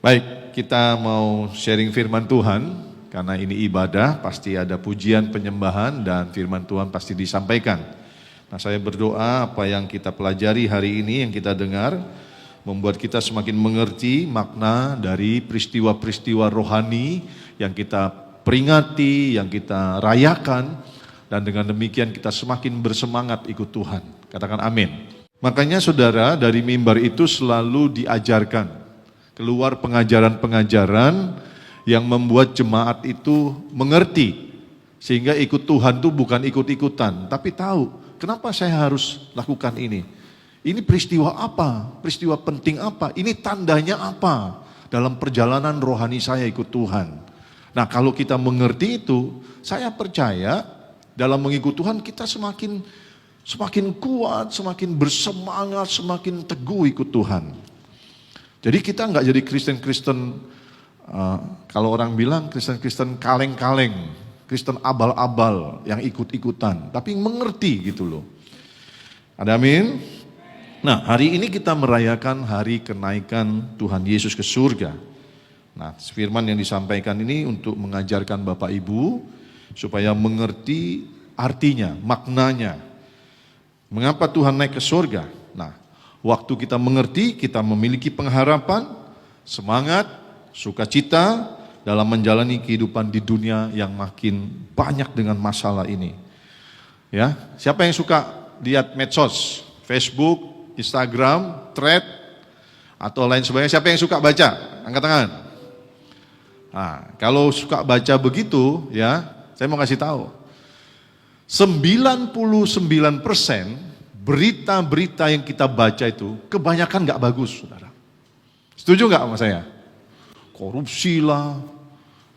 Baik, kita mau sharing firman Tuhan. Karena ini ibadah, pasti ada pujian, penyembahan, dan firman Tuhan pasti disampaikan. Nah, saya berdoa apa yang kita pelajari hari ini, yang kita dengar, membuat kita semakin mengerti makna dari peristiwa-peristiwa rohani yang kita peringati, yang kita rayakan, dan dengan demikian kita semakin bersemangat ikut Tuhan. Katakan amin. Makanya saudara, dari mimbar itu selalu diajarkan, keluar pengajaran-pengajaran yang membuat jemaat itu mengerti, sehingga ikut Tuhan itu bukan ikut-ikutan, tapi tahu kenapa saya harus lakukan ini. Ini peristiwa apa? Peristiwa penting apa? Ini tandanya apa dalam perjalanan rohani saya ikut Tuhan? Nah, kalau kita mengerti itu, saya percaya dalam mengikut Tuhan kita semakin kuat, semakin bersemangat, semakin teguh ikut Tuhan. Jadi kita nggak jadi Kristen-Kristen, kalau orang bilang Kristen-Kristen kaleng-kaleng, Kristen abal-abal yang ikut-ikutan, tapi mengerti gitu loh. Ada amin? Nah, hari ini kita merayakan hari kenaikan Tuhan Yesus ke surga. Nah, firman yang disampaikan ini untuk mengajarkan Bapak Ibu supaya mengerti artinya, maknanya. Mengapa Tuhan naik ke surga? Nah, waktu kita mengerti, kita memiliki pengharapan, semangat, sukacita dalam menjalani kehidupan di dunia yang makin banyak dengan masalah ini. Ya, siapa yang suka lihat medsos, Facebook, Instagram, thread, atau lain sebagainya? Siapa yang suka baca? Angkat tangan. Nah, kalau suka baca begitu, ya, saya mau kasih tahu. 99% berita-berita yang kita baca itu kebanyakan nggak bagus, saudara. Setuju nggak sama saya? Korupsi lah,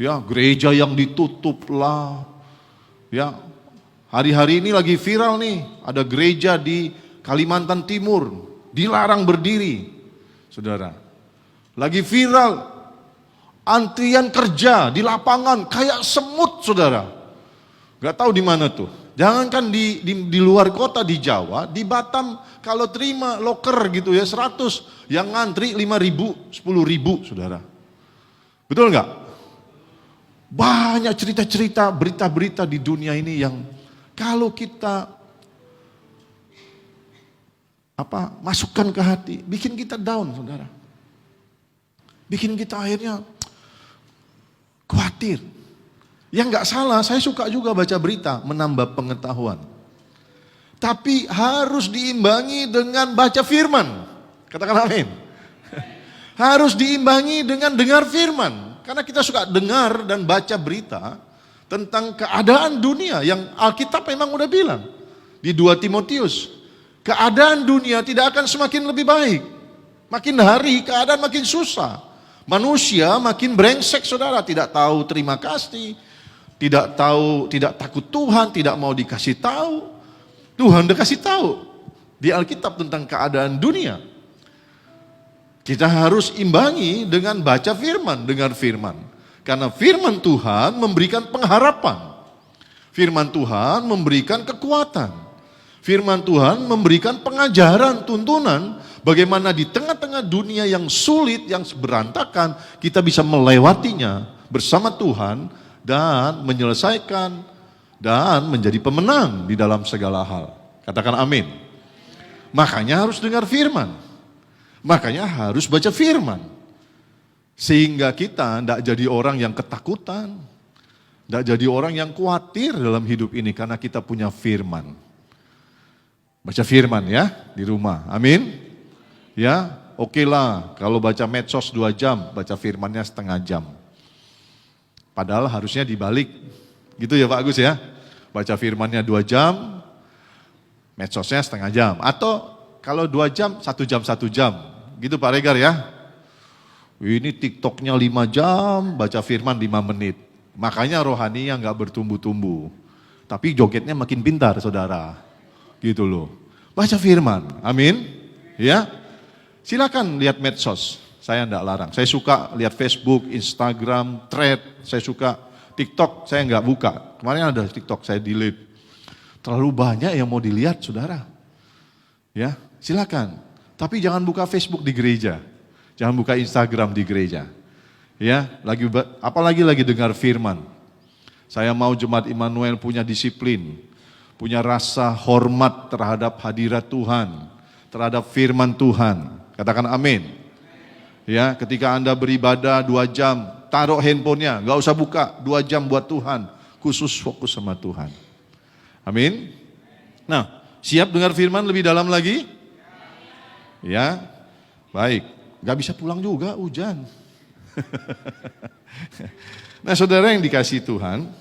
ya, gereja yang ditutup lah, ya. Hari-hari ini lagi viral nih, ada gereja di Kalimantan Timur dilarang berdiri, saudara. Lagi viral, antrian kerja di lapangan kayak semut, saudara. Gak tahu di mana tuh. Jangankan di luar kota, di Jawa, di Batam, kalau terima loker gitu ya 100, yang ngantri 5.000, 10.000, saudara. Betul nggak? Banyak cerita-cerita, berita-berita di dunia ini yang kalau kita masukkan ke hati, bikin kita down, saudara. Bikin kita akhirnya khawatir. Yang nggak salah, saya suka juga baca berita, menambah pengetahuan. Tapi harus diimbangi dengan baca firman. Katakan amin. Harus diimbangi dengan dengar firman. Karena kita suka dengar dan baca berita tentang keadaan dunia yang Alkitab memang udah bilang. Di 2 Timotius, keadaan dunia tidak akan semakin lebih baik. Makin hari keadaan makin susah. Manusia makin brengsek, saudara. Tidak tahu terima kasih, tidak takut Tuhan, tidak mau dikasih tahu. Tuhan udah kasih tahu di Alkitab tentang keadaan dunia. Kita harus imbangi dengan baca firman, dengar firman. Karena firman Tuhan memberikan pengharapan. Firman Tuhan memberikan kekuatan. Firman Tuhan memberikan pengajaran, tuntunan, bagaimana di tengah-tengah dunia yang sulit, yang berantakan, kita bisa melewatinya bersama Tuhan dan menyelesaikan dan menjadi pemenang di dalam segala hal. Katakan amin. Makanya harus dengar firman. Makanya harus baca firman. Sehingga kita tidak jadi orang yang ketakutan. Tidak jadi orang yang khawatir dalam hidup ini karena kita punya firman. Baca firman ya di rumah. Amin. Ya, oke lah kalau baca medsos 2 jam, baca firmannya setengah jam. Padahal harusnya dibalik. Gitu ya Pak Agus ya. Baca firmannya 2 jam, medsosnya setengah jam. Atau kalau 2 jam, 1 jam 1 jam. Gitu Pak Regar ya. Ini TikToknya 5 jam, baca firman 5 menit. Makanya rohaninya nggak bertumbuh-tumbuh. Tapi jogetnya makin pintar saudara. Gitu loh. Baca firman, amin. Ya. Silakan lihat medsos, saya enggak larang. Saya suka lihat Facebook, Instagram, thread, saya suka TikTok, saya enggak buka. Kemarin ada TikTok, saya delete. Terlalu banyak yang mau dilihat, saudara. Ya, silakan. Tapi jangan buka Facebook di gereja. Jangan buka Instagram di gereja. Ya, apalagi lagi dengar firman. Saya mau jemaat Immanuel punya disiplin, punya rasa hormat terhadap hadirat Tuhan, terhadap firman Tuhan. Katakan amin. Ya, ketika Anda beribadah 2 jam, taruh handphonenya, gak usah buka, 2 jam buat Tuhan, khusus fokus sama Tuhan. Amin. Nah, siap dengar firman lebih dalam lagi? Ya, baik. Gak bisa pulang juga, hujan. Nah, saudara yang dikasihi Tuhan,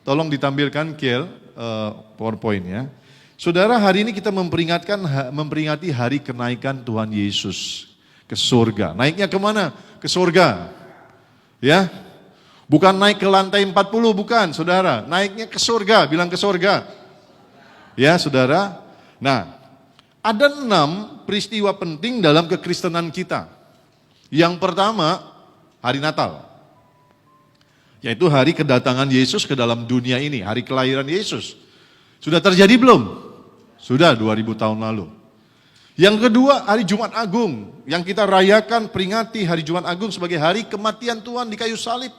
tolong ditampilkan Kiel PowerPoint-nya. Saudara, hari ini kita memperingati hari kenaikan Tuhan Yesus ke surga. Naiknya kemana? Ke surga. Ya, bukan naik ke lantai 40, bukan saudara. Naiknya ke surga, bilang ke surga. Ya saudara. Nah, ada 6 peristiwa penting dalam kekristenan kita. Yang pertama, hari Natal, yaitu hari kedatangan Yesus ke dalam dunia ini, hari kelahiran Yesus. Sudah terjadi belum? Sudah 2000 tahun lalu. Yang kedua, hari Jumat Agung, yang kita rayakan peringati hari Jumat Agung sebagai hari kematian Tuhan di kayu salib.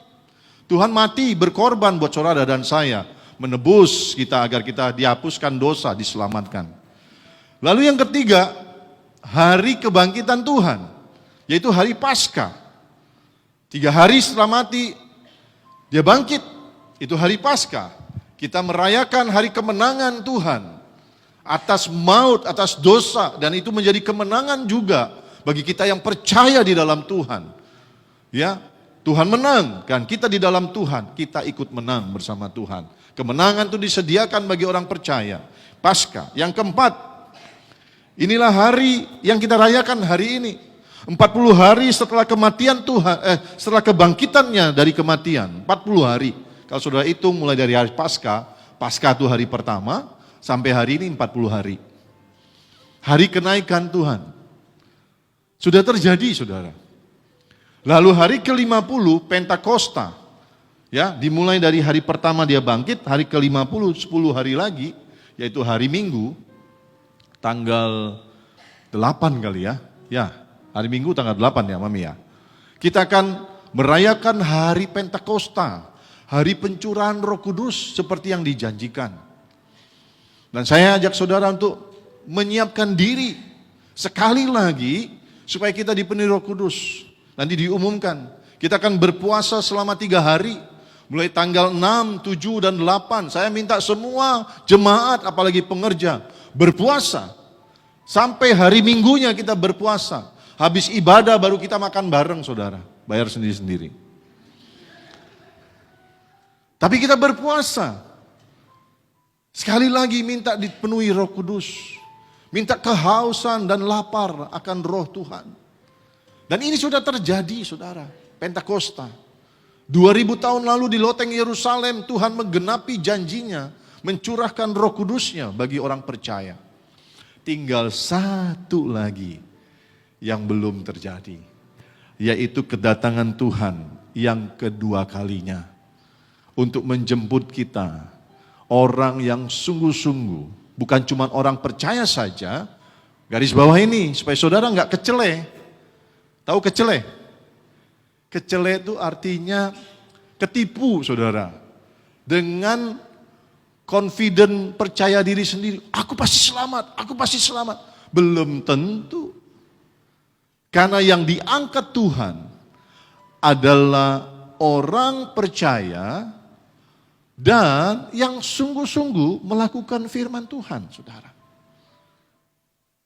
Tuhan mati berkorban buat saudara dan saya, menebus kita agar kita dihapuskan dosa, diselamatkan. Lalu yang ketiga, hari kebangkitan Tuhan, yaitu hari Paskah. 3 hari setelah mati, dia bangkit. Itu hari Paskah. Kita merayakan hari kemenangan Tuhan atas maut, atas dosa, dan itu menjadi kemenangan juga bagi kita yang percaya di dalam Tuhan. Ya, Tuhan menang, kan kita di dalam Tuhan, kita ikut menang bersama Tuhan. Kemenangan itu disediakan bagi orang percaya. Paskah. Yang keempat, inilah hari yang kita rayakan hari ini. 40 hari setelah kematian Tuhan, setelah kebangkitannya dari kematian, 40 hari. Kalau saudara hitung mulai dari hari Paskah, Paskah itu hari pertama, sampai hari ini 40 hari. Hari kenaikan Tuhan. Sudah terjadi saudara. Lalu hari ke-50, Pentakosta. Ya, dimulai dari hari pertama dia bangkit, hari ke-50, 10 hari lagi, yaitu hari Minggu, tanggal 8 kali ya. Ya, hari Minggu tanggal 8 ya Mami ya. Kita akan merayakan hari Pentakosta, hari pencurahan Roh Kudus seperti yang dijanjikan. Dan saya ajak saudara untuk menyiapkan diri sekali lagi supaya kita dipenuhi Roh Kudus. Nanti diumumkan, kita akan berpuasa selama 3 hari, mulai tanggal 6, 7, dan 8. Saya minta semua jemaat, apalagi pengerja, berpuasa. Sampai hari Minggunya kita berpuasa. Habis ibadah baru kita makan bareng saudara, bayar sendiri-sendiri. Tapi kita berpuasa. Sekali lagi minta dipenuhi Roh Kudus. Minta kehausan dan lapar akan Roh Tuhan. Dan ini sudah terjadi saudara, Pentakosta. 2000 tahun lalu di loteng Yerusalem Tuhan menggenapi janjinya, mencurahkan Roh Kudusnya bagi orang percaya. Tinggal satu lagi yang belum terjadi, yaitu kedatangan Tuhan yang kedua kalinya. Untuk menjemput kita, orang yang sungguh-sungguh, bukan cuma orang percaya saja. Garis bawah ini, supaya saudara nggak kecele. Tahu kecele? Kecele itu artinya ketipu saudara. Dengan confident, percaya diri sendiri. Aku pasti selamat, aku pasti selamat. Belum tentu. Karena yang diangkat Tuhan adalah orang percaya dan yang sungguh-sungguh melakukan firman Tuhan, saudara.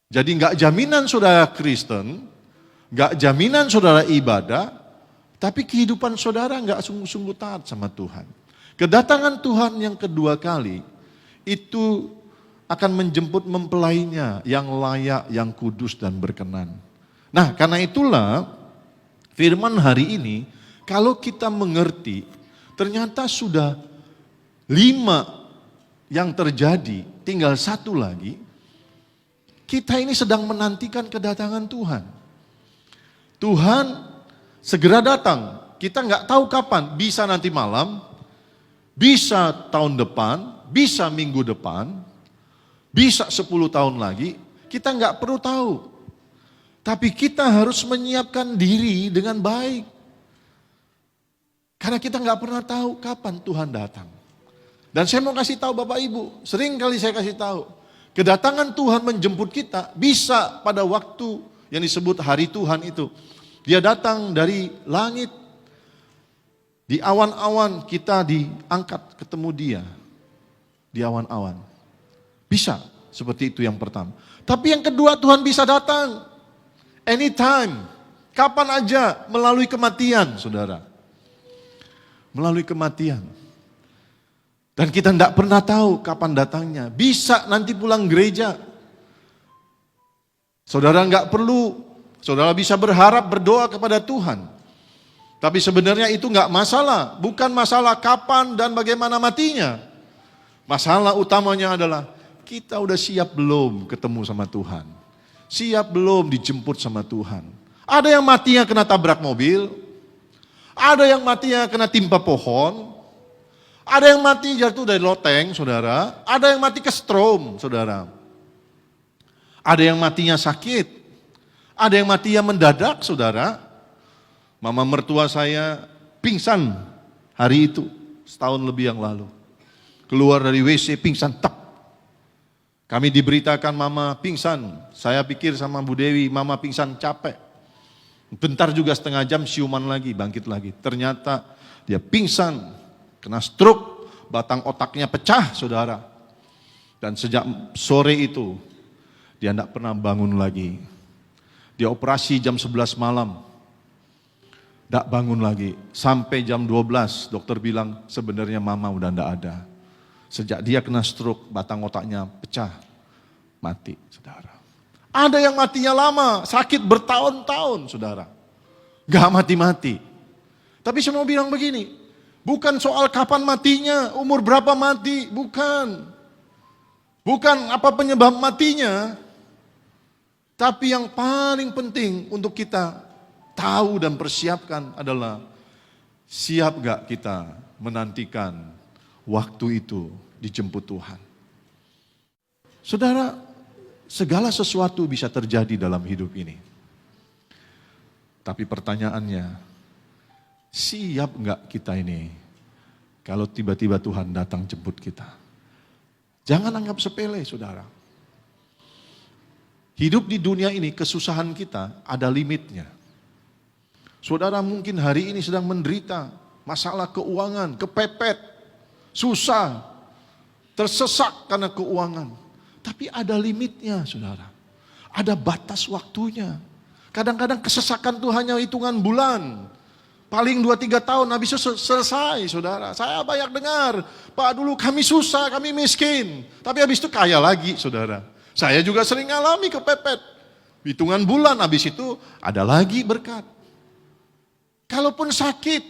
Jadi enggak jaminan saudara Kristen, enggak jaminan saudara ibadah, tapi kehidupan saudara enggak sungguh-sungguh taat sama Tuhan. Kedatangan Tuhan yang kedua kali itu akan menjemput mempelainya yang layak, yang kudus dan berkenan. Nah, karena itulah firman hari ini kalau kita mengerti ternyata sudah 5 yang terjadi, tinggal 1 lagi. Kita ini sedang menantikan kedatangan Tuhan. Tuhan segera datang. Kita nggak tahu kapan, bisa nanti malam, bisa tahun depan, bisa minggu depan, bisa 10 tahun lagi. Kita nggak perlu tahu. Tapi kita harus menyiapkan diri dengan baik. Karena kita nggak pernah tahu kapan Tuhan datang. Dan saya mau kasih tahu Bapak Ibu, sering kali saya kasih tahu, kedatangan Tuhan menjemput kita bisa pada waktu yang disebut hari Tuhan itu. Dia datang dari langit, di awan-awan kita diangkat ketemu dia, di awan-awan. Bisa seperti itu yang pertama. Tapi yang kedua, Tuhan bisa datang anytime, kapan aja, melalui kematian, saudara. Melalui kematian. Dan kita tidak pernah tahu kapan datangnya. Bisa nanti pulang gereja. Saudara nggak perlu, saudara bisa berharap, berdoa kepada Tuhan. Tapi sebenarnya itu nggak masalah. Bukan masalah kapan dan bagaimana matinya. Masalah utamanya adalah kita udah siap belum ketemu sama Tuhan? Siap belum dijemput sama Tuhan? Ada yang matinya kena tabrak mobil, ada yang matinya kena timpa pohon, ada yang mati jatuh dari loteng, saudara, ada yang mati kesetrum, saudara. Ada yang matinya sakit, ada yang matinya mendadak, saudara. Mama mertua saya pingsan hari itu, setahun lebih yang lalu. Keluar dari WC pingsan, tek. Kami diberitakan mama pingsan. Saya pikir sama Bu Dewi, mama pingsan capek. Bentar juga setengah jam siuman lagi, bangkit lagi. Ternyata dia pingsan, kena stroke, batang otaknya pecah, saudara. Dan sejak sore itu, dia tidak pernah bangun lagi. Dia operasi jam 11 malam. Tidak bangun lagi. Sampai jam 12, dokter bilang sebenarnya mama udah tidak ada. Sejak dia kena stroke, batang otaknya pecah, mati, saudara. Ada yang matinya lama, sakit bertahun-tahun, saudara. Gak mati-mati. Tapi saya mau bilang begini, bukan soal kapan matinya, umur berapa mati, bukan. Bukan apa penyebab matinya. Tapi yang paling penting untuk kita tahu dan persiapkan adalah, siap gak kita menantikan waktu itu dijemput Tuhan. Saudara, segala sesuatu bisa terjadi dalam hidup ini. Tapi pertanyaannya, siap enggak kita ini kalau tiba-tiba Tuhan datang jemput kita? Jangan anggap sepele, saudara. Hidup di dunia ini, kesusahan kita ada limitnya. Saudara mungkin hari ini sedang menderita masalah keuangan, kepepet, susah, tersesak karena keuangan. Tapi ada limitnya, saudara. Ada batas waktunya. Kadang-kadang kesesakan itu hanya hitungan bulan. Paling 2-3 tahun habis itu selesai, saudara. Saya banyak dengar, Pak dulu kami susah, kami miskin. Tapi habis itu kaya lagi, saudara. Saya juga sering alami kepepet. Hitungan bulan habis itu ada lagi berkat. Kalaupun sakit,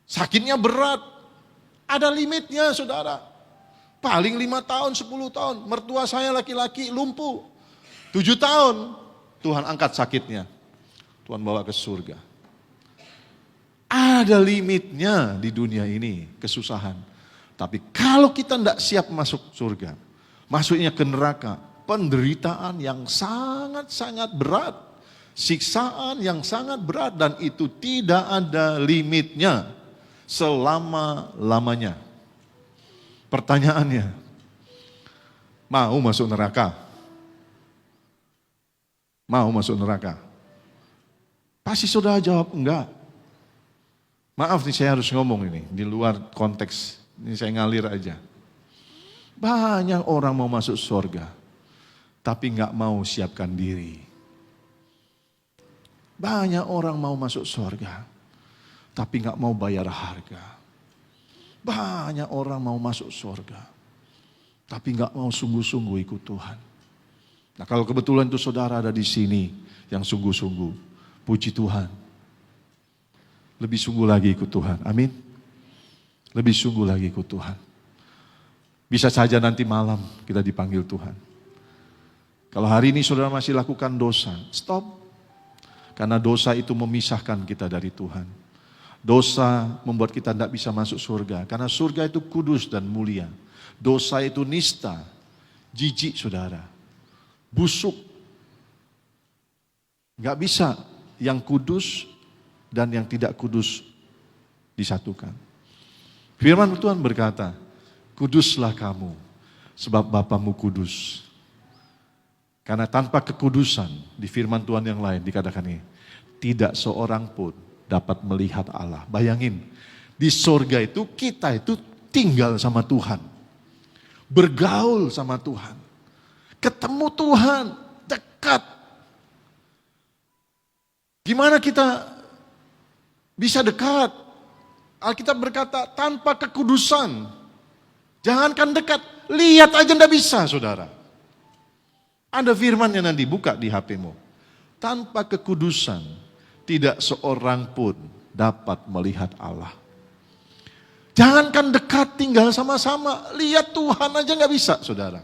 sakitnya berat, ada limitnya, saudara. Paling 5 tahun, 10 tahun. Mertua saya laki-laki lumpuh. 7 tahun, Tuhan angkat sakitnya. Tuhan bawa ke surga. Ada limitnya di dunia ini, kesusahan. Tapi kalau kita tidak siap masuk surga, masuknya ke neraka, penderitaan yang sangat-sangat berat, siksaan yang sangat berat, dan itu tidak ada limitnya selama-lamanya. Pertanyaannya, mau masuk neraka? Mau masuk neraka? Pasti saudara jawab enggak. Maaf nih saya harus ngomong ini, di luar konteks, ini saya ngalir aja. Banyak orang mau masuk surga, tapi enggak mau siapkan diri. Banyak orang mau masuk surga, tapi enggak mau bayar harga. Banyak orang mau masuk surga, tapi enggak mau sungguh-sungguh ikut Tuhan. Nah kalau kebetulan itu saudara ada di sini yang sungguh-sungguh, puji Tuhan. Lebih sungguh lagi ikut Tuhan, amin. Lebih sungguh lagi ikut Tuhan. Bisa saja nanti malam kita dipanggil Tuhan. Kalau hari ini saudara masih lakukan dosa, stop. Karena dosa itu memisahkan kita dari Tuhan. Dosa membuat kita tidak bisa masuk surga. Karena surga itu kudus dan mulia. Dosa itu nista, jijik saudara, busuk. Gak bisa yang kudus dan yang tidak kudus disatukan. Firman Tuhan berkata, kuduslah kamu sebab Bapamu kudus. Karena tanpa kekudusan, di firman Tuhan yang lain dikatakan ini, tidak seorang pun dapat melihat Allah. Bayangin, di sorga itu kita itu tinggal sama Tuhan. Bergaul sama Tuhan. Ketemu Tuhan, dekat. Gimana kita bisa dekat? Alkitab berkata, tanpa kekudusan. Jangankan dekat, lihat aja enggak bisa, saudara. Ada firmannya nanti, buka di HP-mu. Tanpa kekudusan, tidak seorang pun dapat melihat Allah. Jangankan dekat, tinggal sama-sama, lihat Tuhan aja nggak bisa, saudara.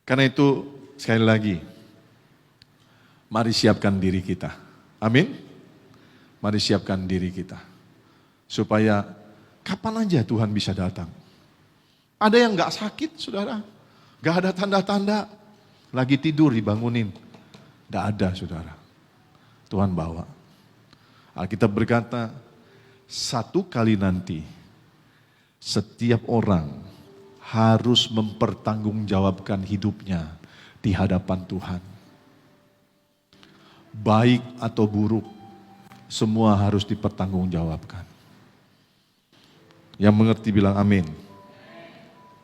Karena itu, sekali lagi, mari siapkan diri kita. Amin. Mari siapkan diri kita. Supaya kapan aja Tuhan bisa datang. Ada yang nggak sakit, saudara. Nggak ada tanda-tanda. Lagi tidur dibangunin. Nggak ada, saudara. Tuhan bawa. Alkitab berkata, satu kali nanti, setiap orang harus mempertanggungjawabkan hidupnya di hadapan Tuhan. Baik atau buruk, semua harus dipertanggungjawabkan. Yang mengerti bilang amin.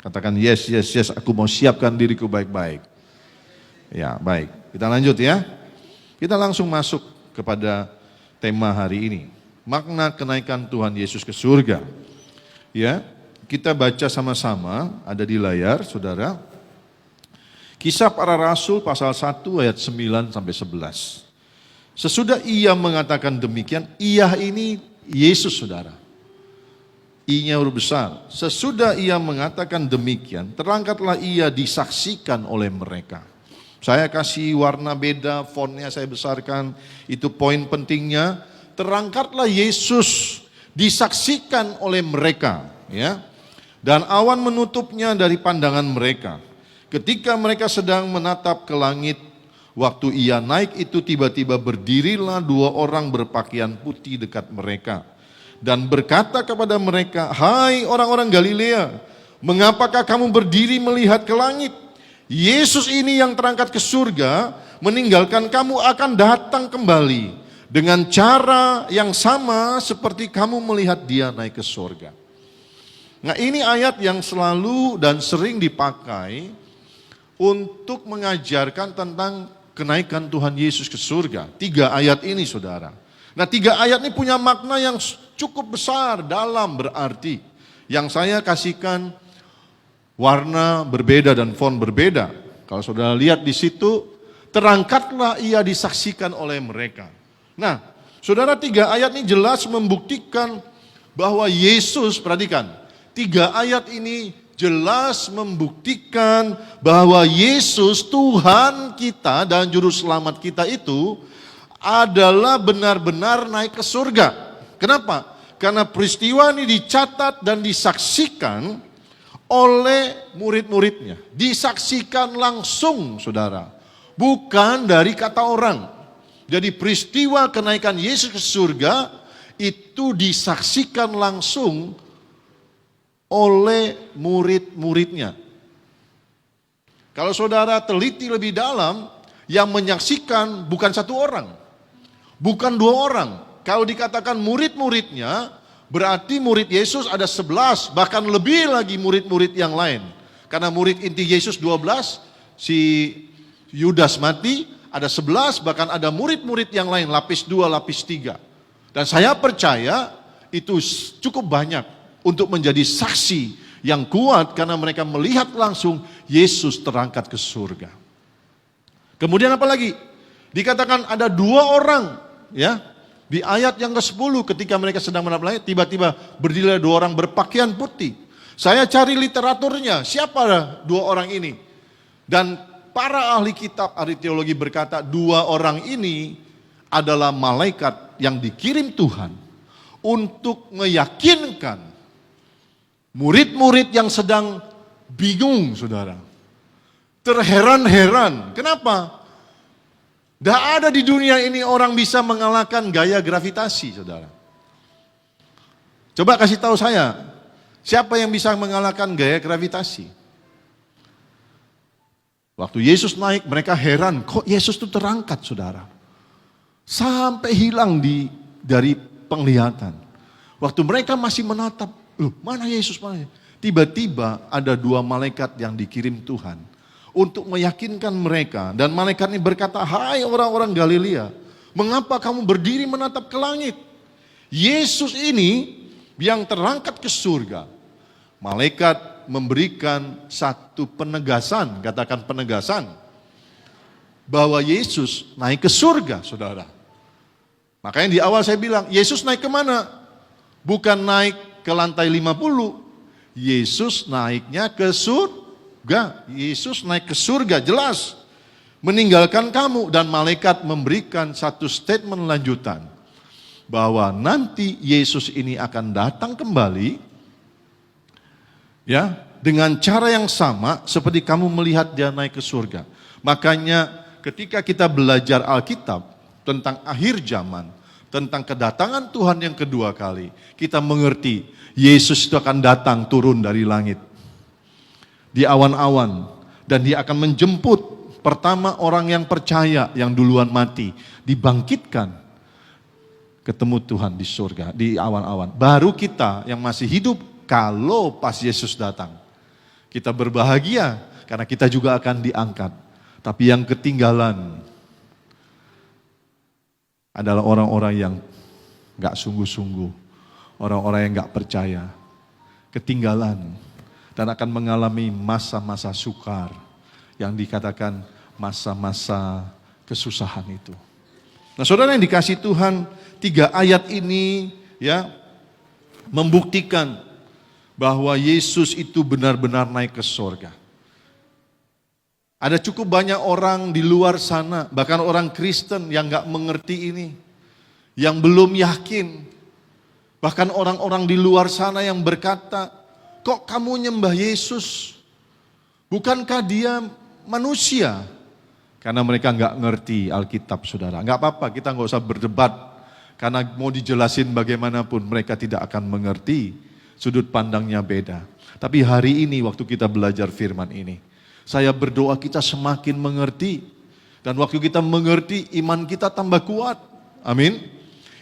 Katakan yes, yes, yes, aku mau siapkan diriku baik-baik. Ya, baik. Kita lanjut ya. Kita langsung masuk kepada tema hari ini. Makna kenaikan Tuhan Yesus ke surga. Ya, kita baca sama-sama, ada di layar, saudara. Kisah Para Rasul pasal 1 ayat 9 sampai 11. Sesudah ia mengatakan demikian, ia ini Yesus, saudara. I-nya huruf besar. Sesudah ia mengatakan demikian, terangkatlah ia disaksikan oleh mereka. Saya kasih warna beda, fontnya saya besarkan, itu poin pentingnya. Terangkatlah Yesus disaksikan oleh mereka, ya. Dan awan menutupnya dari pandangan mereka. Ketika mereka sedang menatap ke langit, waktu ia naik itu tiba-tiba berdirilah dua orang berpakaian putih dekat mereka. Dan berkata kepada mereka, hai orang-orang Galilea, mengapakah kamu berdiri melihat ke langit? Yesus ini yang terangkat ke surga, meninggalkan kamu akan datang kembali dengan cara yang sama seperti kamu melihat dia naik ke surga. Nah, ini ayat yang selalu dan sering dipakai untuk mengajarkan tentang kenaikan Tuhan Yesus ke surga. 3 ayat ini, saudara. Nah, 3 ayat ini punya makna yang cukup besar, dalam berarti. Yang saya kasihkan warna berbeda dan font berbeda. Kalau saudara lihat di situ, terangkatlah ia disaksikan oleh mereka. Nah, saudara, 3 ayat ini jelas membuktikan bahwa Yesus, perhatikan, 3 ayat ini jelas membuktikan bahwa Yesus, Tuhan kita dan Juru Selamat kita itu adalah benar-benar naik ke surga. Kenapa? Karena peristiwa ini dicatat dan disaksikan oleh murid-muridnya. Disaksikan langsung, saudara. Bukan dari kata orang. Jadi peristiwa kenaikan Yesus ke surga itu disaksikan langsung oleh murid-muridnya. Kalau saudara teliti lebih dalam, yang menyaksikan bukan 1 orang. Bukan 2 orang. Kalau dikatakan murid-muridnya, berarti murid Yesus ada 11, bahkan lebih lagi murid-murid yang lain. Karena murid inti Yesus 12, si Yudas mati, ada 11, bahkan ada murid-murid yang lain, lapis 2, lapis 3. Dan saya percaya itu cukup banyak untuk menjadi saksi yang kuat karena mereka melihat langsung Yesus terangkat ke surga. Kemudian apa lagi? Dikatakan ada 2 orang, ya. Di ayat yang ke-10 ketika mereka sedang menatap langit, tiba-tiba berdirilah 2 orang berpakaian putih. Saya cari literaturnya, siapa 2 orang ini? Dan para ahli kitab, ahli teologi berkata 2 orang ini adalah malaikat yang dikirim Tuhan untuk meyakinkan murid-murid yang sedang bingung, saudara. Terheran-heran. Kenapa? Tidak ada di dunia ini orang bisa mengalahkan gaya gravitasi, saudara. Coba kasih tahu saya, siapa yang bisa mengalahkan gaya gravitasi? Waktu Yesus naik, mereka heran, kok Yesus itu terangkat, saudara? Sampai hilang dari penglihatan. Waktu mereka masih menatap, mana Yesus? Mana? Tiba-tiba ada 2 malaikat yang dikirim Tuhan untuk meyakinkan mereka. Dan malaikat ini berkata, hai orang-orang Galilea, mengapa kamu berdiri menatap ke langit? Yesus ini yang terangkat ke surga. Malaikat memberikan satu penegasan, katakan penegasan, bahwa Yesus naik ke surga, saudara. Makanya di awal saya bilang, Yesus naik kemana? Bukan naik ke lantai 50, Yesus naiknya ke surga. Yesus naik ke surga, jelas. Meninggalkan kamu, dan malaikat memberikan satu statement lanjutan. Bahwa nanti Yesus ini akan datang kembali, ya, dengan cara yang sama seperti kamu melihat dia naik ke surga. Makanya ketika kita belajar Alkitab tentang akhir zaman, tentang kedatangan Tuhan yang kedua kali, kita mengerti Yesus itu akan datang turun dari langit di awan-awan, dan dia akan menjemput pertama orang yang percaya yang duluan mati, dibangkitkan ketemu Tuhan di surga, di awan-awan. Baru kita yang masih hidup, kalau pas Yesus datang, kita berbahagia karena kita juga akan diangkat. Tapi yang ketinggalan adalah orang-orang yang gak sungguh-sungguh, orang-orang yang gak percaya, ketinggalan, dan akan mengalami masa-masa sukar yang dikatakan masa-masa kesusahan itu. Nah, saudara yang dikasih Tuhan, 3 ayat ini ya membuktikan bahwa Yesus itu benar-benar naik ke surga. Ada cukup banyak orang di luar sana, bahkan orang Kristen yang gak mengerti ini, yang belum yakin. Bahkan orang-orang di luar sana yang berkata, kok kamu nyembah Yesus? Bukankah dia manusia? Karena mereka gak ngerti Alkitab, saudara. Gak apa-apa, kita gak usah berdebat. Karena mau dijelasin bagaimanapun, mereka tidak akan mengerti. Sudut pandangnya beda. Tapi hari ini waktu kita belajar firman ini, saya berdoa kita semakin mengerti. Dan waktu kita mengerti, iman kita tambah kuat. Amin.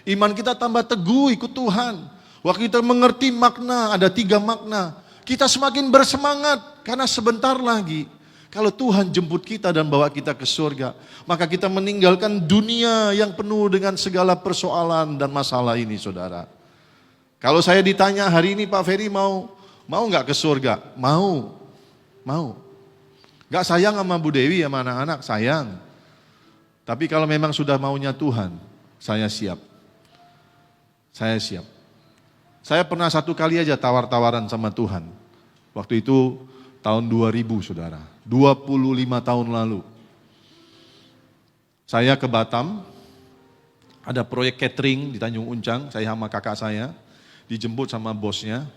Iman kita tambah teguh ikut Tuhan. Waktu kita mengerti makna, ada 3 makna. Kita semakin bersemangat karena sebentar lagi kalau Tuhan jemput kita dan bawa kita ke surga, maka kita meninggalkan dunia yang penuh dengan segala persoalan dan masalah ini, saudara. Kalau saya ditanya hari ini, Pak Ferry mau nggak ke surga? Mau. Nggak sayang sama Bu Dewi sama anak-anak? Sayang. Tapi kalau memang sudah maunya Tuhan, saya siap. Saya siap. Saya pernah 1 kali aja tawar-tawaran sama Tuhan. Waktu itu tahun 2000, saudara. 25 tahun lalu. Saya ke Batam, ada proyek catering di Tanjung Uncang, saya sama kakak saya, dijemput sama bosnya.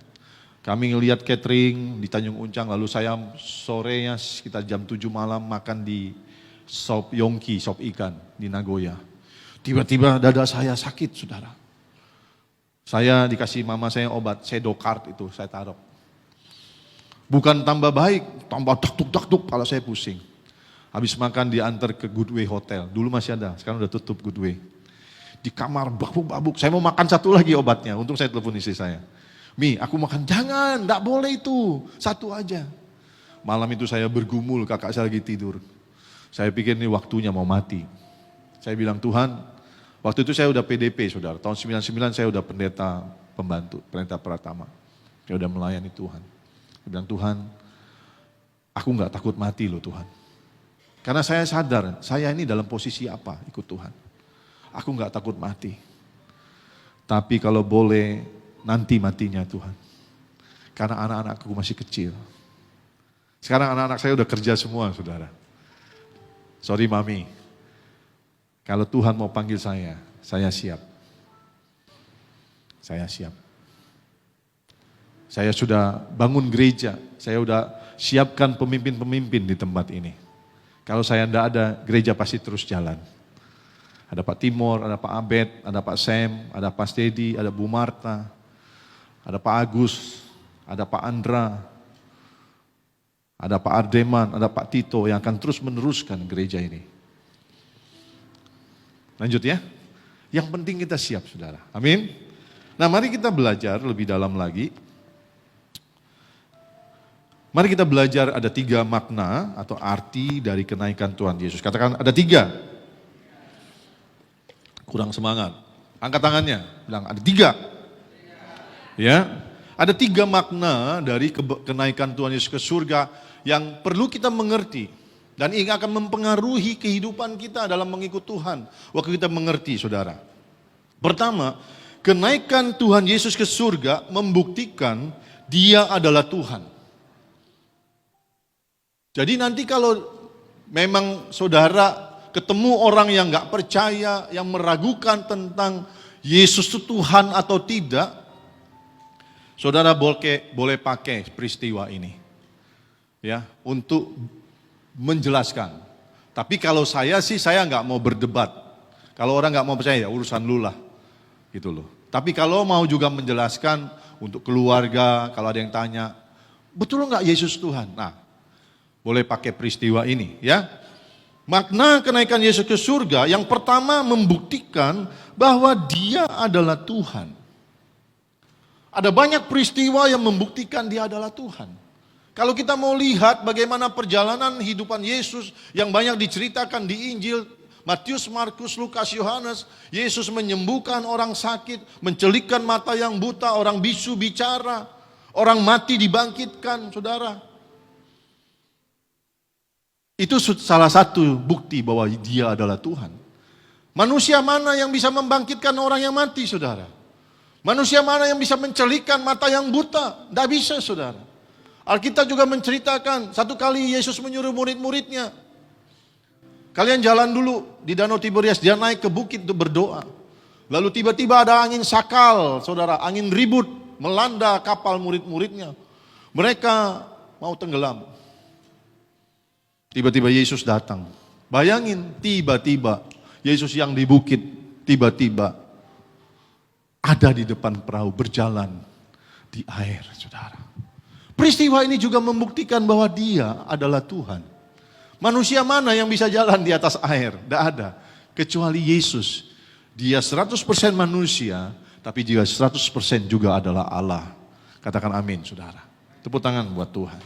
Kami ngelihat catering di Tanjung Uncang, lalu saya sorenya sekitar jam 7 malam makan di Sop Yongki, sop ikan di Nagoya. Tiba-tiba dada saya sakit, saudara. Saya dikasih mama saya obat, Sedokart itu saya taruh. Bukan tambah baik, tambah dakduk, kepala saya pusing. Habis makan diantar ke Goodway Hotel, dulu masih ada, sekarang udah tutup Goodway. Di kamar babuk-babuk, saya mau makan 1 lagi obatnya, untung saya telepon istri saya. Mi, aku makan, jangan, enggak boleh itu, 1 aja. Malam itu saya bergumul, kakak saya lagi tidur. Saya pikir ini waktunya mau mati. Saya bilang, Tuhan, waktu itu saya udah PDP, saudara. Tahun 99 saya udah pendeta pembantu, pendeta Pratama. Saya udah melayani Tuhan. Saya bilang, Tuhan, aku gak takut mati loh Tuhan. Karena saya sadar, saya ini dalam posisi apa ikut Tuhan. Aku gak takut mati. Tapi kalau boleh, nanti matinya Tuhan. Karena anak-anakku masih kecil. Sekarang anak-anak saya udah kerja semua, saudara. Sorry mami. Kalau Tuhan mau panggil saya siap. Saya siap. Saya sudah bangun gereja, saya sudah siapkan pemimpin-pemimpin di tempat ini. Kalau saya tidak ada, gereja pasti terus jalan. Ada Pak Timur, ada Pak Abed, ada Pak Sam, ada Pak Steady, ada Bu Marta, ada Pak Agus, ada Pak Andra, ada Pak Ardeman, ada Pak Tito yang akan terus meneruskan gereja ini. Lanjut ya. Yang penting kita siap, saudara. Amin. Nah, mari kita belajar lebih dalam lagi. Mari kita belajar ada 3 makna atau arti dari kenaikan Tuhan Yesus. Katakan ada 3. Kurang semangat. Angkat tangannya, bilang ada 3. Ya, ada 3 makna dari kenaikan Tuhan Yesus ke surga yang perlu kita mengerti. Dan ini akan mempengaruhi kehidupan kita dalam mengikut Tuhan. Waktu kita mengerti, saudara. Pertama, kenaikan Tuhan Yesus ke surga membuktikan Dia adalah Tuhan. Jadi nanti kalau memang saudara ketemu orang yang gak percaya, yang meragukan tentang Yesus itu Tuhan atau tidak, saudara boleh pakai peristiwa ini ya untuk menjelaskan. Tapi kalau saya gak mau berdebat. Kalau orang gak mau percaya ya urusan lu lah, gitu loh. Tapi kalau mau juga menjelaskan untuk keluarga, kalau ada yang tanya, betul gak Yesus Tuhan? Nah, boleh pakai peristiwa ini ya. Makna kenaikan Yesus ke surga yang pertama membuktikan bahwa Dia adalah Tuhan. Ada banyak peristiwa yang membuktikan Dia adalah Tuhan. Kalau kita mau lihat bagaimana perjalanan hidupan Yesus yang banyak diceritakan di Injil, Matius, Markus, Lukas, Yohanes, Yesus menyembuhkan orang sakit, mencelikkan mata yang buta, orang bisu bicara, orang mati dibangkitkan, saudara. Itu salah satu bukti bahwa Dia adalah Tuhan. Manusia mana yang bisa membangkitkan orang yang mati, saudara? Manusia mana yang bisa mencelikkan mata yang buta? Tidak bisa, saudara. Alkitab juga menceritakan, satu kali Yesus menyuruh murid-muridnya, kalian jalan dulu di Danau Tiberias, dia naik ke bukit untuk berdoa. Lalu tiba-tiba ada angin sakal, saudara, angin ribut, melanda kapal murid-muridnya. Mereka mau tenggelam. Tiba-tiba Yesus datang. Bayangin, tiba-tiba Yesus yang di bukit, tiba-tiba ada di depan perahu berjalan di air, saudara. Peristiwa ini juga membuktikan bahwa Dia adalah Tuhan. Manusia mana yang bisa jalan di atas air? Tidak ada. Kecuali Yesus. Dia 100% manusia, tapi juga 100% juga adalah Allah. Katakan amin, saudara. Tepuk tangan buat Tuhan.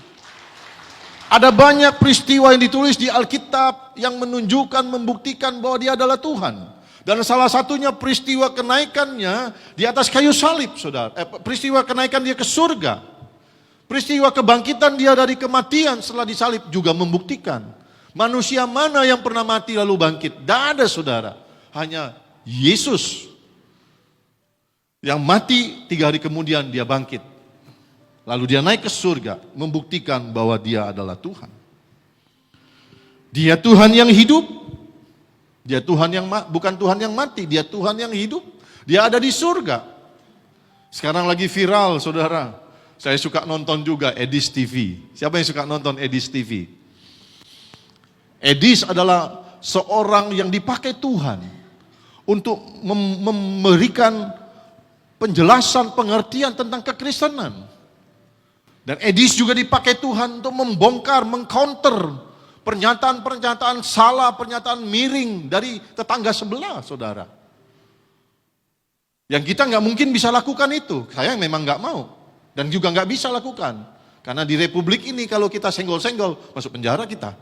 Ada banyak peristiwa yang ditulis di Alkitab yang menunjukkan, membuktikan bahwa Dia adalah Tuhan. Dan salah satunya peristiwa kenaikannya di atas kayu salib, saudara. Peristiwa kenaikan Dia ke surga. Peristiwa kebangkitan Dia dari kematian setelah disalib juga membuktikan. Manusia mana yang pernah mati lalu bangkit? Tidak ada, saudara. Hanya Yesus yang mati 3 hari kemudian Dia bangkit. Lalu Dia naik ke surga, membuktikan bahwa Dia adalah Tuhan. Dia Tuhan yang hidup. Dia Tuhan yang bukan Tuhan yang mati, Dia Tuhan yang hidup. Dia ada di surga. Sekarang lagi viral, saudara. Saya suka nonton juga Edis TV. Siapa yang suka nonton Edis TV? Edis adalah seorang yang dipakai Tuhan untuk memberikan penjelasan, pengertian tentang kekristenan. Dan Edis juga dipakai Tuhan untuk membongkar, mengcounter pernyataan-pernyataan salah, pernyataan miring dari tetangga sebelah, saudara. Yang kita nggak mungkin bisa lakukan itu. Saya memang nggak mau dan juga nggak bisa lakukan. Karena di Republik ini kalau kita senggol-senggol masuk penjara kita.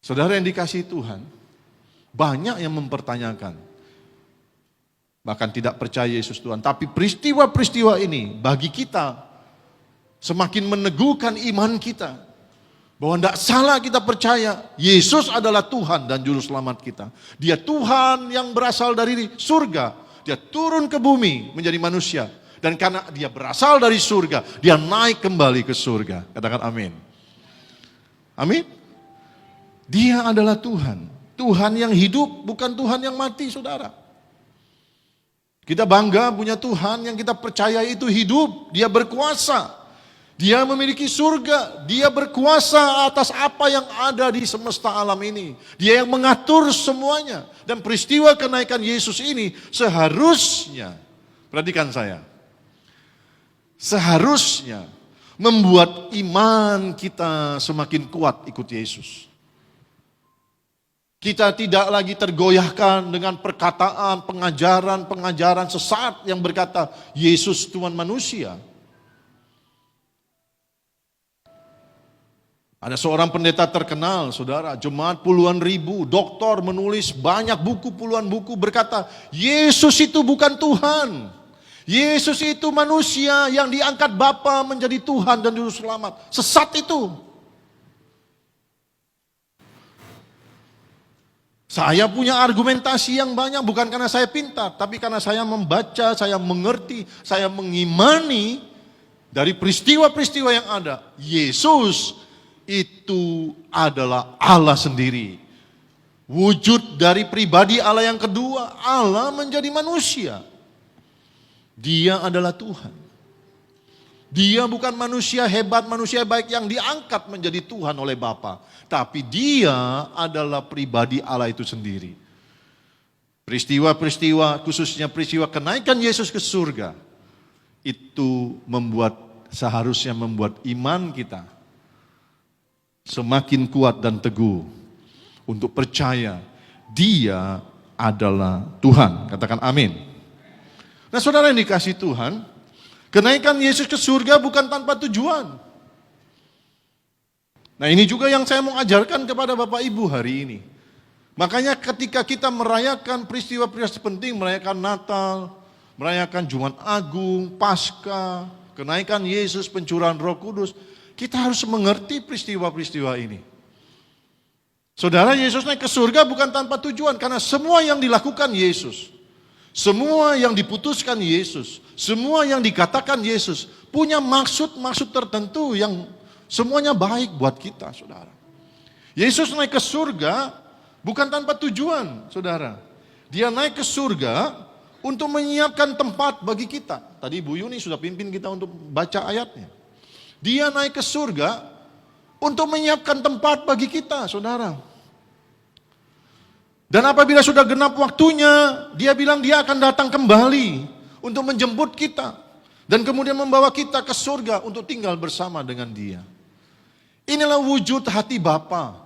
Saudara yang dikasihi Tuhan, banyak yang mempertanyakan. Bahkan tidak percaya Yesus Tuhan. Tapi peristiwa-peristiwa ini bagi kita semakin meneguhkan iman kita. Bahwa tidak salah kita percaya Yesus adalah Tuhan dan Juru Selamat kita. Dia Tuhan yang berasal dari surga. Dia turun ke bumi menjadi manusia. Dan karena Dia berasal dari surga, Dia naik kembali ke surga. Katakan amin. Amin. Dia adalah Tuhan. Tuhan yang hidup, bukan Tuhan yang mati, saudara. Kita bangga punya Tuhan yang kita percaya itu hidup, Dia berkuasa. Dia memiliki surga, dia berkuasa atas apa yang ada di semesta alam ini. Dia yang mengatur semuanya. Dan peristiwa kenaikan Yesus ini seharusnya, perhatikan saya, seharusnya membuat iman kita semakin kuat ikut Yesus. Kita tidak lagi tergoyahkan dengan perkataan, pengajaran sesat yang berkata Yesus Tuhan manusia. Ada seorang pendeta terkenal, saudara, jemaat puluhan ribu, doktor menulis banyak buku, puluhan buku berkata, Yesus itu bukan Tuhan. Yesus itu manusia yang diangkat Bapa menjadi Tuhan dan Juru Selamat. Sesat itu. Saya punya argumentasi yang banyak, bukan karena saya pintar, tapi karena saya membaca, saya mengerti, saya mengimani dari peristiwa-peristiwa yang ada. Yesus itu adalah Allah sendiri. Wujud dari pribadi Allah yang kedua, Allah menjadi manusia. Dia adalah Tuhan. Dia bukan manusia hebat, manusia baik yang diangkat menjadi Tuhan oleh Bapa, tapi dia adalah pribadi Allah itu sendiri. Peristiwa-peristiwa, khususnya peristiwa kenaikan Yesus ke surga, itu seharusnya membuat iman kita semakin kuat dan teguh untuk percaya Dia adalah Tuhan. Katakan amin. Nah, saudara yang dikasihi Tuhan, kenaikan Yesus ke surga bukan tanpa tujuan. Nah, ini juga yang saya mau ajarkan kepada Bapak Ibu hari ini. Makanya ketika kita merayakan peristiwa-peristiwa penting, merayakan Natal, merayakan Jumat Agung, Paskah, kenaikan Yesus, pencurahan Roh Kudus, kita harus mengerti peristiwa-peristiwa ini. Saudara, Yesus naik ke surga bukan tanpa tujuan, karena semua yang dilakukan Yesus, semua yang diputuskan Yesus, semua yang dikatakan Yesus, punya maksud-maksud tertentu yang semuanya baik buat kita, saudara. Yesus naik ke surga bukan tanpa tujuan, saudara. Dia naik ke surga untuk menyiapkan tempat bagi kita. Tadi Bu Yuni sudah pimpin kita untuk baca ayatnya. Dia naik ke surga untuk menyiapkan tempat bagi kita, saudara. Dan apabila sudah genap waktunya, dia bilang dia akan datang kembali untuk menjemput kita. Dan kemudian membawa kita ke surga untuk tinggal bersama dengan dia. Inilah wujud hati Bapa.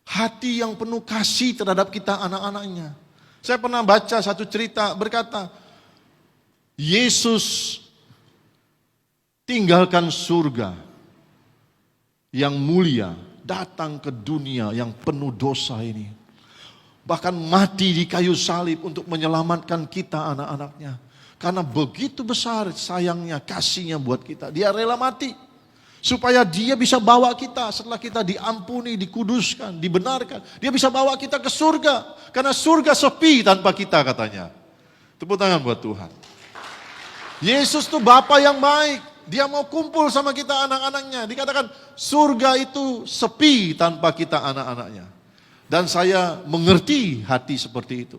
Hati yang penuh kasih terhadap kita anak-anaknya. Saya pernah baca satu cerita berkata, Yesus tinggalkan surga yang mulia, datang ke dunia yang penuh dosa ini. Bahkan mati di kayu salib untuk menyelamatkan kita anak-anaknya. Karena begitu besar sayangnya, kasihnya buat kita. Dia rela mati supaya dia bisa bawa kita setelah kita diampuni, dikuduskan, dibenarkan. Dia bisa bawa kita ke surga. Karena surga sepi tanpa kita, katanya. Tepuk tangan buat Tuhan. Yesus tuh Bapa yang baik. Dia mau kumpul sama kita anak-anaknya. Dikatakan surga itu sepi tanpa kita anak-anaknya. Dan saya mengerti hati seperti itu.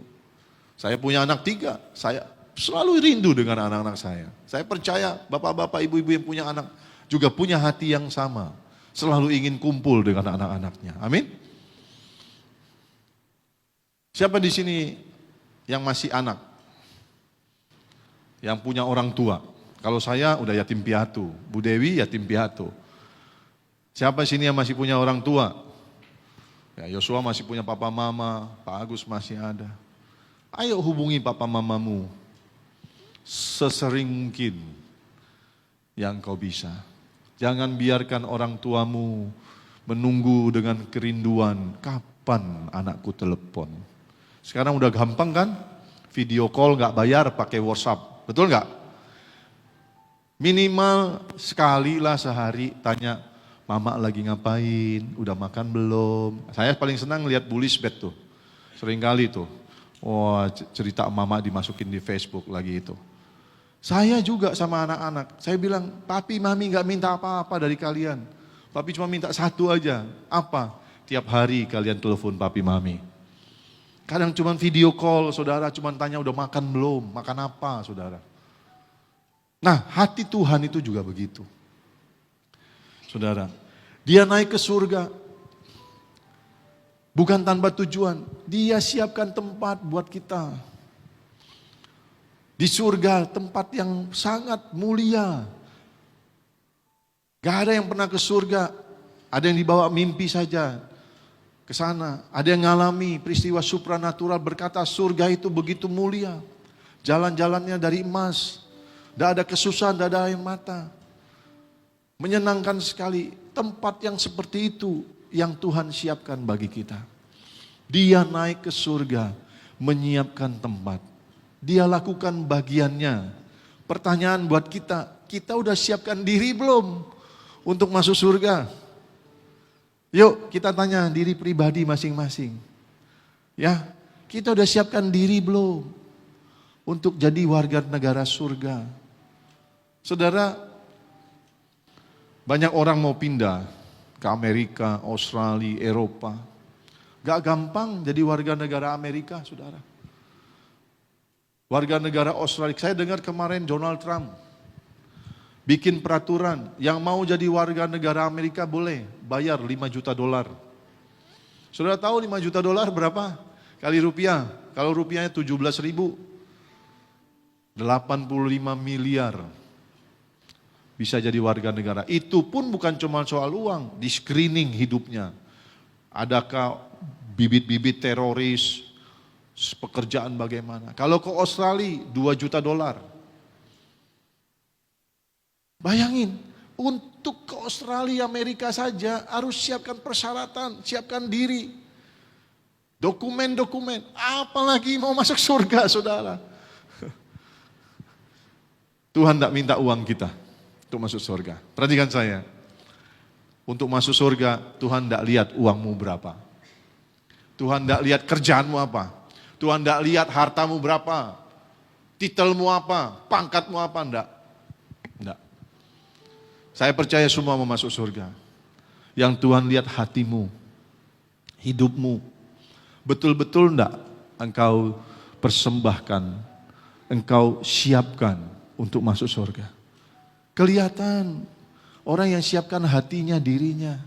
Saya punya anak 3. Saya selalu rindu dengan anak-anak saya. Saya percaya bapak-bapak, ibu-ibu yang punya anak juga punya hati yang sama. Selalu ingin kumpul dengan anak-anaknya. Amin. Siapa di sini yang masih anak? Yang punya orang tua? Kalau saya udah yatim piatu, Bu Dewi yatim piatu. Siapa sini yang masih punya orang tua? Ya, Yosua masih punya papa mama, Pak Agus masih ada. Ayo hubungi papa mamamu sesering mungkin yang kau bisa. Jangan biarkan orang tuamu menunggu dengan kerinduan, kapan anakku telepon. Sekarang udah gampang kan? Video call gak bayar pakai WhatsApp, betul gak? Minimal sekali lah sehari tanya, mama lagi ngapain, udah makan belum. Saya paling senang lihat Bu Lisbeth tuh, sering kali tuh. Wah, cerita mama dimasukin di Facebook lagi itu. Saya juga sama anak-anak, saya bilang, papi mami gak minta apa-apa dari kalian. Papi cuma minta satu aja, apa? Tiap hari kalian telepon papi mami. Kadang cuma video call, saudara, cuma tanya udah makan belum, makan apa, saudara. Nah, hati Tuhan itu juga begitu. Saudara. Dia naik ke surga. Bukan tanpa tujuan. Dia siapkan tempat buat kita. Di surga, tempat yang sangat mulia. Gak ada yang pernah ke surga. Ada yang dibawa mimpi saja ke sana. Ada yang ngalami peristiwa supranatural berkata surga itu begitu mulia. Jalan-jalannya dari emas. Tidak ada kesusahan, tidak ada air mata. Menyenangkan sekali. Tempat yang seperti itu yang Tuhan siapkan bagi kita. Dia naik ke surga, menyiapkan tempat. Dia lakukan bagiannya. Pertanyaan buat kita, kita udah siapkan diri belum untuk masuk surga? Yuk kita tanya diri pribadi masing-masing. Ya, kita udah siapkan diri belum untuk jadi warga negara surga? Saudara, banyak orang mau pindah ke Amerika, Australia, Eropa. Gak gampang jadi warga negara Amerika, saudara. Warga negara Australia, saya dengar kemarin Donald Trump bikin peraturan, yang mau jadi warga negara Amerika boleh bayar 5 juta dolar. Saudara tahu 5 juta dolar berapa? Kali rupiah, kalau rupiahnya 17 ribu, 85 miliar. Bisa jadi warga negara. Itu pun bukan cuma soal uang, di screening hidupnya. Adakah bibit-bibit teroris, pekerjaan bagaimana. Kalau ke Australia 2 juta dolar. Bayangin, untuk ke Australia, Amerika saja harus siapkan persyaratan, siapkan diri. Dokumen-dokumen, apalagi mau masuk surga, saudara. Tuhan tidak minta uang kita untuk masuk surga. Perhatikan saya, untuk masuk surga Tuhan tidak lihat uangmu berapa. Tuhan tidak lihat kerjaanmu apa. Tuhan tidak lihat hartamu berapa, titelmu apa, pangkatmu apa, enggak. Enggak. Saya percaya semua mau masuk surga. Yang Tuhan lihat hatimu, hidupmu. Betul-betul enggak engkau persembahkan, engkau siapkan untuk masuk surga. Kelihatan orang yang siapkan hatinya, dirinya.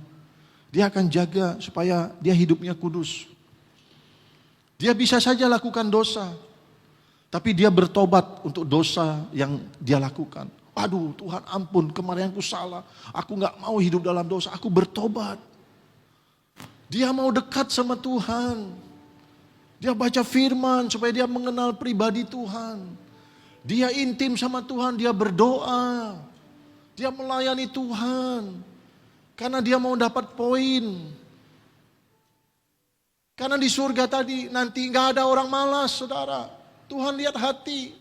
Dia akan jaga supaya dia hidupnya kudus. Dia bisa saja lakukan dosa, tapi dia bertobat untuk dosa yang dia lakukan. Aduh Tuhan ampun, kemarin aku salah, aku gak mau hidup dalam dosa, aku bertobat. Dia mau dekat sama Tuhan. Dia baca firman supaya dia mengenal pribadi Tuhan. Dia intim sama Tuhan, dia berdoa. Dia melayani Tuhan. Karena dia mau dapat poin. Karena di surga tadi nanti gak ada orang malas, saudara. Tuhan lihat hati.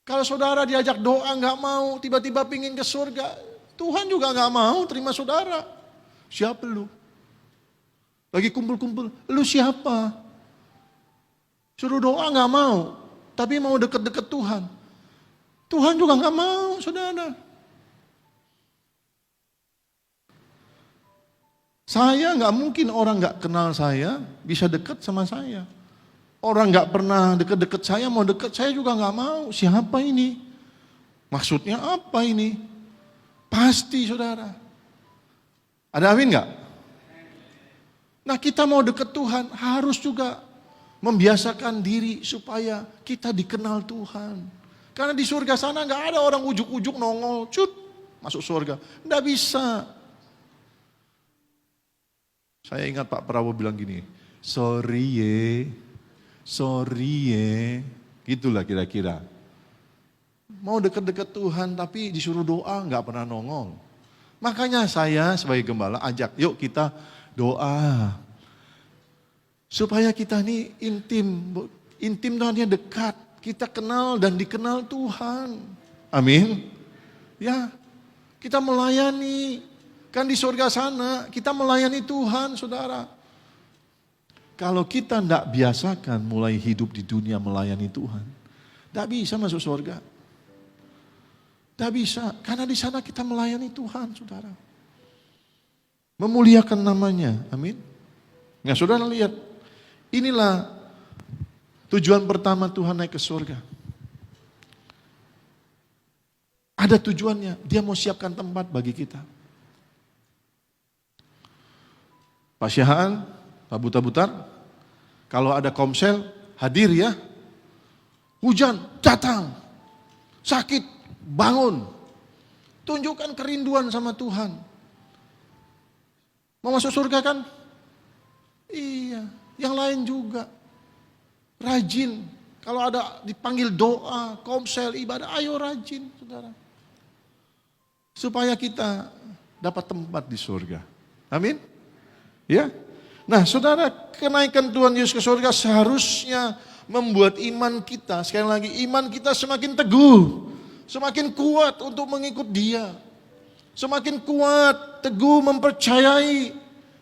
Kalau saudara diajak doa gak mau, tiba-tiba pingin ke surga, Tuhan juga gak mau terima saudara. Siapa lu? Lagi kumpul-kumpul, lu siapa? Suruh doa gak mau, tapi mau deket-deket Tuhan. Tuhan juga gak mau, saudara. Saya gak mungkin orang gak kenal saya bisa dekat sama saya. Orang gak pernah deket-deket saya mau deket, saya juga gak mau. Siapa ini? Maksudnya apa ini? Pasti saudara. Ada amin gak? Nah kita mau deket Tuhan harus juga membiasakan diri supaya kita dikenal Tuhan. Karena di surga sana gak ada orang ujuk-ujuk nongol, cut, masuk surga. Gak bisa. Saya ingat Pak Prabowo bilang gini, sorry ye, gitulah kira-kira. Mau deket-deket Tuhan tapi disuruh doa gak pernah nongol. Makanya saya sebagai gembala ajak, yuk kita doa. Supaya kita ini intim Tuhannya dekat. Kita kenal dan dikenal Tuhan. Amin. Ya, kita melayani. Kan di surga sana kita melayani Tuhan, saudara. Kalau kita tidak biasakan mulai hidup di dunia melayani Tuhan, tidak bisa masuk surga. Tidak bisa, karena di sana kita melayani Tuhan, saudara. Memuliakan namanya, amin. Nah, saudara lihat, inilah tujuan pertama Tuhan naik ke surga. Ada tujuannya, dia mau siapkan tempat bagi kita. Pak Syahaan, Pak Buta-Butar, kalau ada komsel, hadir ya. Hujan, datang. Sakit, bangun. Tunjukkan kerinduan sama Tuhan. Mau masuk surga kan? Iya, yang lain juga. Rajin. Kalau ada dipanggil doa, komsel, ibadah, ayo rajin, saudara. Supaya kita dapat tempat di surga. Amin? Ya. Nah, saudara, kenaikan Tuhan Yesus ke surga seharusnya membuat iman kita, sekali lagi, iman kita semakin teguh, semakin kuat untuk mengikut Dia. Semakin kuat, teguh mempercayai,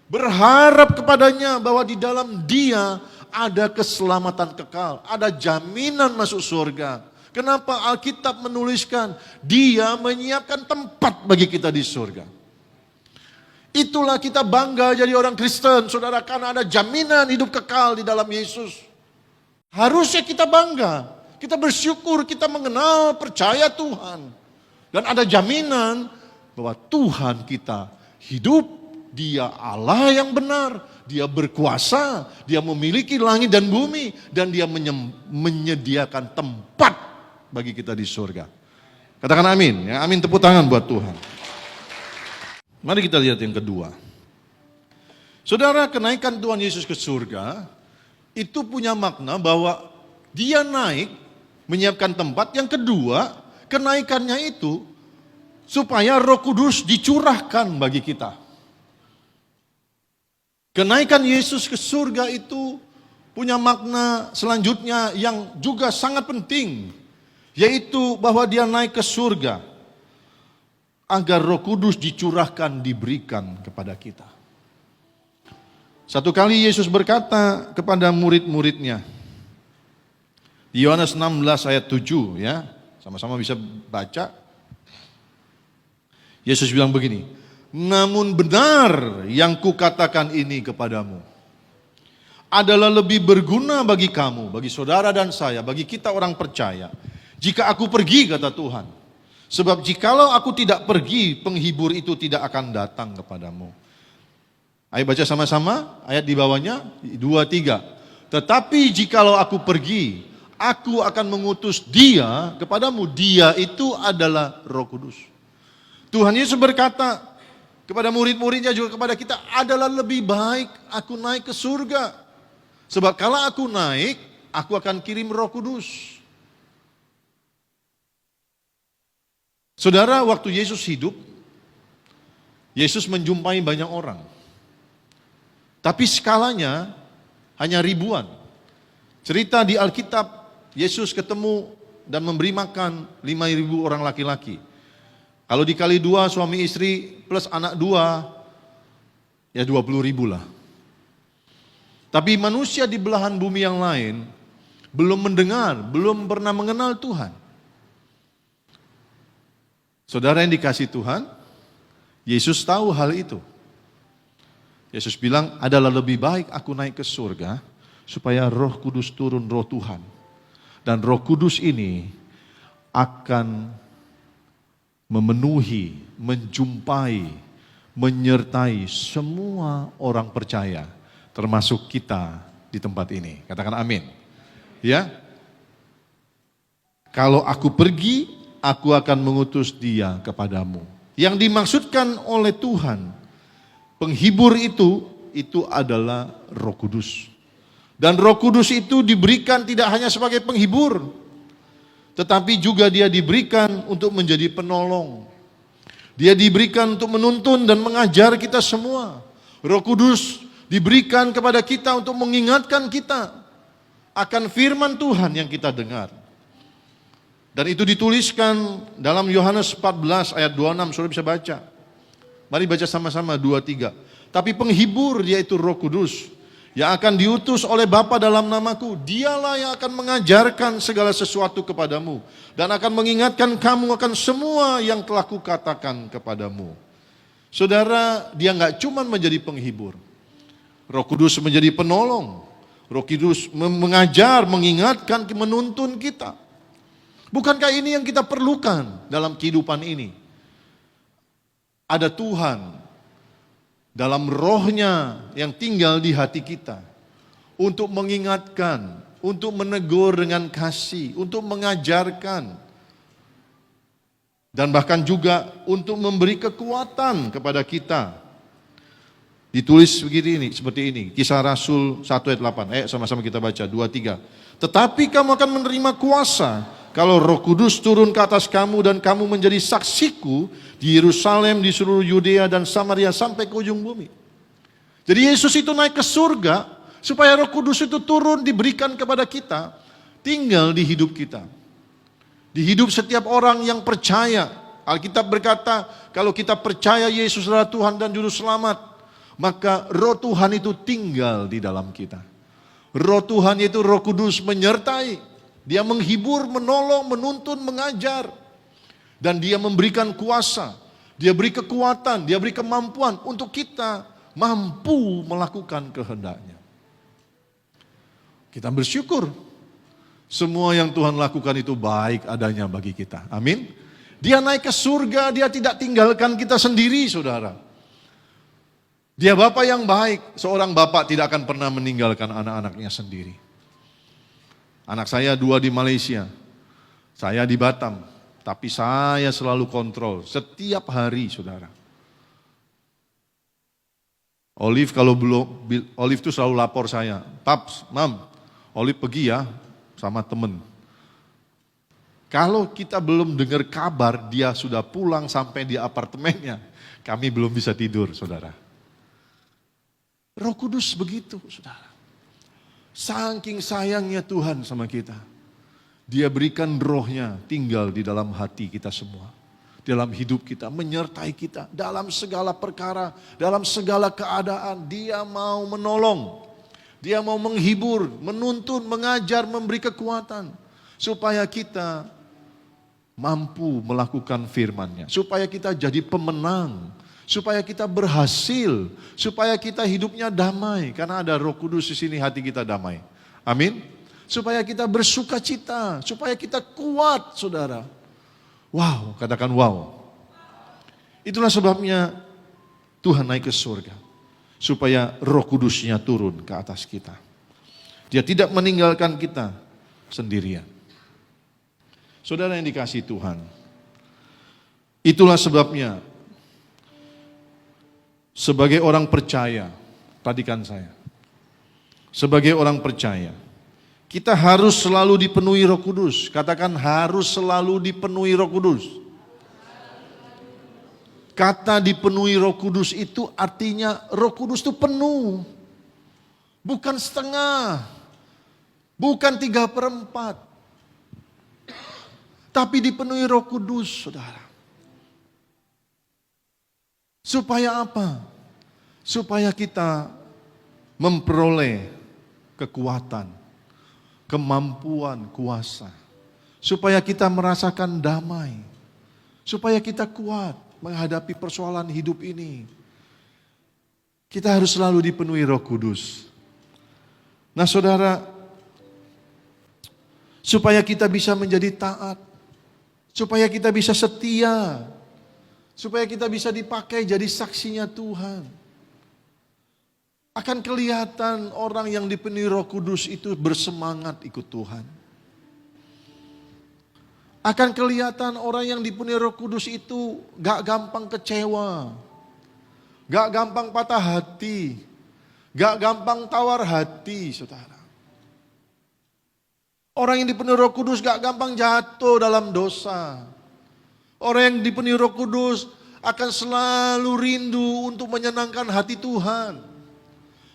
berharap kepadanya bahwa di dalam Dia ada keselamatan kekal, ada jaminan masuk surga. Kenapa Alkitab menuliskan Dia menyiapkan tempat bagi kita di surga? Itulah kita bangga jadi orang Kristen, saudara, karena ada jaminan hidup kekal di dalam Yesus. Harusnya kita bangga, kita bersyukur, kita mengenal, percaya Tuhan. Dan ada jaminan bahwa Tuhan kita hidup, Dia Allah yang benar, Dia berkuasa, Dia memiliki langit dan bumi, dan Dia menyediakan tempat bagi kita di surga. Katakan amin, ya, amin, tepuk tangan buat Tuhan. Mari kita lihat yang kedua. Saudara, kenaikan Tuhan Yesus ke surga itu punya makna bahwa Dia naik menyiapkan tempat. Yang kedua, kenaikannya itu supaya Roh Kudus dicurahkan bagi kita. Kenaikan Yesus ke surga itu punya makna selanjutnya yang juga sangat penting, yaitu bahwa Dia naik ke surga agar Roh Kudus dicurahkan, diberikan kepada kita. Satu kali Yesus berkata kepada murid-muridnya, di Yohanes 16 ayat 7 ya, sama-sama bisa baca. Yesus bilang begini, namun benar yang kukatakan ini kepadamu adalah lebih berguna bagi kamu, bagi saudara dan saya, bagi kita orang percaya, jika aku pergi, kata Tuhan. Sebab jikalau aku tidak pergi, penghibur itu tidak akan datang kepadamu. Ayo baca sama-sama ayat di bawahnya, 2-3. Tetapi jikalau aku pergi, aku akan mengutus Dia kepadamu. Dia itu adalah Roh Kudus. Tuhan Yesus berkata kepada murid-muridnya juga kepada kita, adalah lebih baik aku naik ke surga. Sebab kalau aku naik, aku akan kirim Roh Kudus. Saudara, waktu Yesus hidup, Yesus menjumpai banyak orang. Tapi skalanya hanya ribuan. Cerita di Alkitab, Yesus ketemu dan memberi makan 5.000 orang laki-laki. Kalau dikali 2 suami istri plus anak 2, ya 20.000 lah. Tapi manusia di belahan bumi yang lain belum mendengar, belum pernah mengenal Tuhan. Saudara yang dikasih Tuhan, Yesus tahu hal itu. Yesus bilang, adalah lebih baik aku naik ke surga, supaya Roh Kudus turun, Roh Tuhan. Dan Roh Kudus ini akan memenuhi, menjumpai, menyertai semua orang percaya, termasuk kita di tempat ini. Katakan amin. Ya. Kalau aku pergi, aku akan mengutus Dia kepadamu. Yang dimaksudkan oleh Tuhan, penghibur itu adalah Roh Kudus. Dan Roh Kudus itu diberikan tidak hanya sebagai penghibur, tetapi juga Dia diberikan untuk menjadi penolong. Dia diberikan untuk menuntun dan mengajar kita semua. Roh Kudus diberikan kepada kita untuk mengingatkan kita akan firman Tuhan yang kita dengar. Dan itu dituliskan dalam Yohanes 14 ayat 26, saudara bisa baca. Mari baca sama-sama 2-3. Tapi penghibur, yaitu Roh Kudus, yang akan diutus oleh Bapa dalam namaku, Dialah yang akan mengajarkan segala sesuatu kepadamu dan akan mengingatkan kamu akan semua yang telah kukatakan kepadamu. Saudara, Dia nggak cuma menjadi penghibur. Roh Kudus menjadi penolong. Roh Kudus mengajar, mengingatkan, menuntun kita. Bukankah ini yang kita perlukan dalam kehidupan ini? Ada Tuhan dalam rohnya yang tinggal di hati kita untuk mengingatkan, untuk menegur dengan kasih, untuk mengajarkan, dan bahkan juga untuk memberi kekuatan kepada kita. Ditulis begini, seperti ini, Kisah Rasul 1 ayat 8. Sama-sama kita baca, 2, 3. Tetapi kamu akan menerima kuasa kalau Roh Kudus turun ke atas kamu dan kamu menjadi saksiku di Yerusalem, di seluruh Yudea dan Samaria sampai ke ujung bumi. Jadi Yesus itu naik ke surga supaya Roh Kudus itu turun diberikan kepada kita, tinggal di hidup kita. Di hidup setiap orang yang percaya. Alkitab berkata, kalau kita percaya Yesus adalah Tuhan dan Juru Selamat, maka Roh Tuhan itu tinggal di dalam kita. Roh Tuhan itu Roh Kudus menyertai. Dia menghibur, menolong, menuntun, mengajar. Dan dia memberikan kuasa. Dia beri kekuatan, dia beri kemampuan untuk kita mampu melakukan kehendaknya. Kita bersyukur. Semua yang Tuhan lakukan itu baik adanya bagi kita. Amin. Dia naik ke surga, dia tidak tinggalkan kita sendiri, saudara. Dia Bapa yang baik. Seorang bapak tidak akan pernah meninggalkan anak-anaknya sendiri. Anak saya 2 di Malaysia, saya di Batam. Tapi saya selalu kontrol setiap hari, saudara. Olive Olive itu selalu lapor saya, Paps, Mam, Olive pergi ya sama temen. Kalau kita belum dengar kabar dia sudah pulang sampai di apartemennya, kami belum bisa tidur, saudara. Roh Kudus begitu, saudara. Saking sayangnya Tuhan sama kita. Dia berikan rohnya tinggal di dalam hati kita semua. Dalam hidup kita, menyertai kita. Dalam segala perkara, dalam segala keadaan. Dia mau menolong. Dia mau menghibur, menuntun, mengajar, memberi kekuatan. Supaya kita mampu melakukan firman-Nya. Supaya kita jadi pemenang. Supaya kita berhasil, supaya kita hidupnya damai, karena ada Roh Kudus di sini, hati kita damai. Amin. Supaya kita bersuka cita, supaya kita kuat, saudara. Wow, katakan wow. Itulah sebabnya Tuhan naik ke surga, supaya Roh Kudus-Nya turun ke atas kita. Dia tidak meninggalkan kita sendirian. Saudara yang dikasihi Tuhan, itulah sebabnya sebagai orang percaya, perhatikan saya. Sebagai orang percaya, kita harus selalu dipenuhi Roh Kudus. Katakan harus selalu dipenuhi Roh Kudus. Kata dipenuhi Roh Kudus itu artinya Roh Kudus itu penuh. Bukan setengah. Bukan 3/4. Tapi dipenuhi Roh Kudus, saudara. Supaya apa? Supaya kita memperoleh kekuatan, kemampuan, kuasa. Supaya kita merasakan damai. Supaya kita kuat menghadapi persoalan hidup ini. Kita harus selalu dipenuhi Roh Kudus. Nah, saudara, supaya kita bisa menjadi taat. Supaya kita bisa setia. Supaya kita bisa dipakai jadi saksinya Tuhan. Akan kelihatan orang yang dipenuhi Roh Kudus itu bersemangat ikut Tuhan. Akan kelihatan orang yang dipenuhi Roh Kudus itu gak gampang kecewa. Gak gampang patah hati. Gak gampang tawar hati, saudara. Orang yang dipenuhi Roh Kudus gak gampang jatuh dalam dosa. Orang yang dipenuhi Roh Kudus akan selalu rindu untuk menyenangkan hati Tuhan.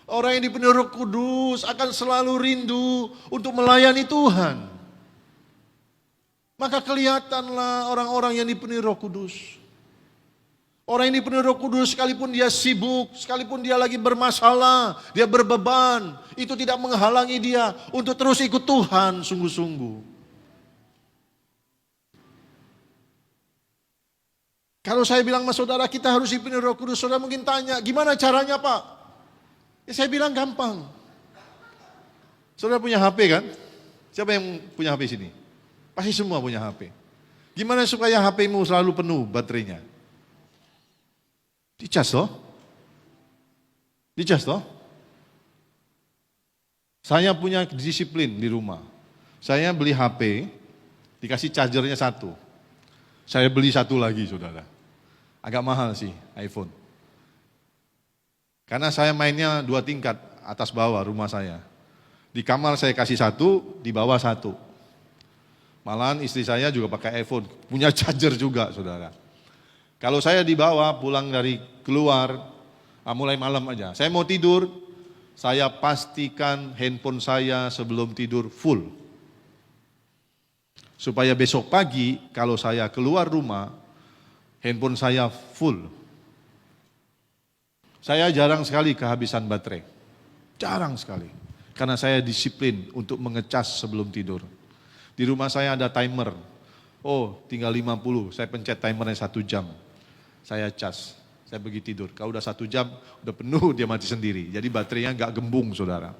Orang yang dipenuhi Roh Kudus akan selalu rindu untuk melayani Tuhan. Maka kelihatanlah orang-orang yang dipenuhi Roh Kudus. Orang yang dipenuhi Roh Kudus sekalipun dia sibuk, sekalipun dia lagi bermasalah, dia berbeban, itu tidak menghalangi dia untuk terus ikut Tuhan sungguh-sungguh. Kalau saya bilang sama saudara kita harus dipenuhi Roh Kudus, saudara mungkin tanya, gimana caranya Pak? Ya saya bilang gampang. Saudara punya HP kan? Siapa yang punya HP sini? Pasti semua punya HP. Gimana supaya HP-mu selalu penuh baterainya? Dicas toh? Dicas toh? Saya punya disiplin di rumah. Saya beli HP, dikasih chargernya satu. Saya beli satu lagi, saudara. Agak mahal sih iPhone. Karena saya mainnya 2 tingkat, atas bawah rumah saya. Di kamar saya kasih satu, di bawah satu. Malahan istri saya juga pakai iPhone, punya charger juga, saudara. Kalau saya di bawah, pulang dari keluar, mulai malam aja. Saya mau tidur, saya pastikan handphone saya sebelum tidur full. Supaya besok pagi kalau saya keluar rumah, handphone saya full. Saya jarang sekali kehabisan baterai. Jarang sekali. Karena saya disiplin untuk mengecas sebelum tidur. Di rumah saya ada timer. Oh, tinggal 50, saya pencet timernya 1 jam. Saya cas, saya pergi tidur. Kalau udah 1 jam, udah penuh dia mati sendiri. Jadi baterainya nggak gembung, saudara.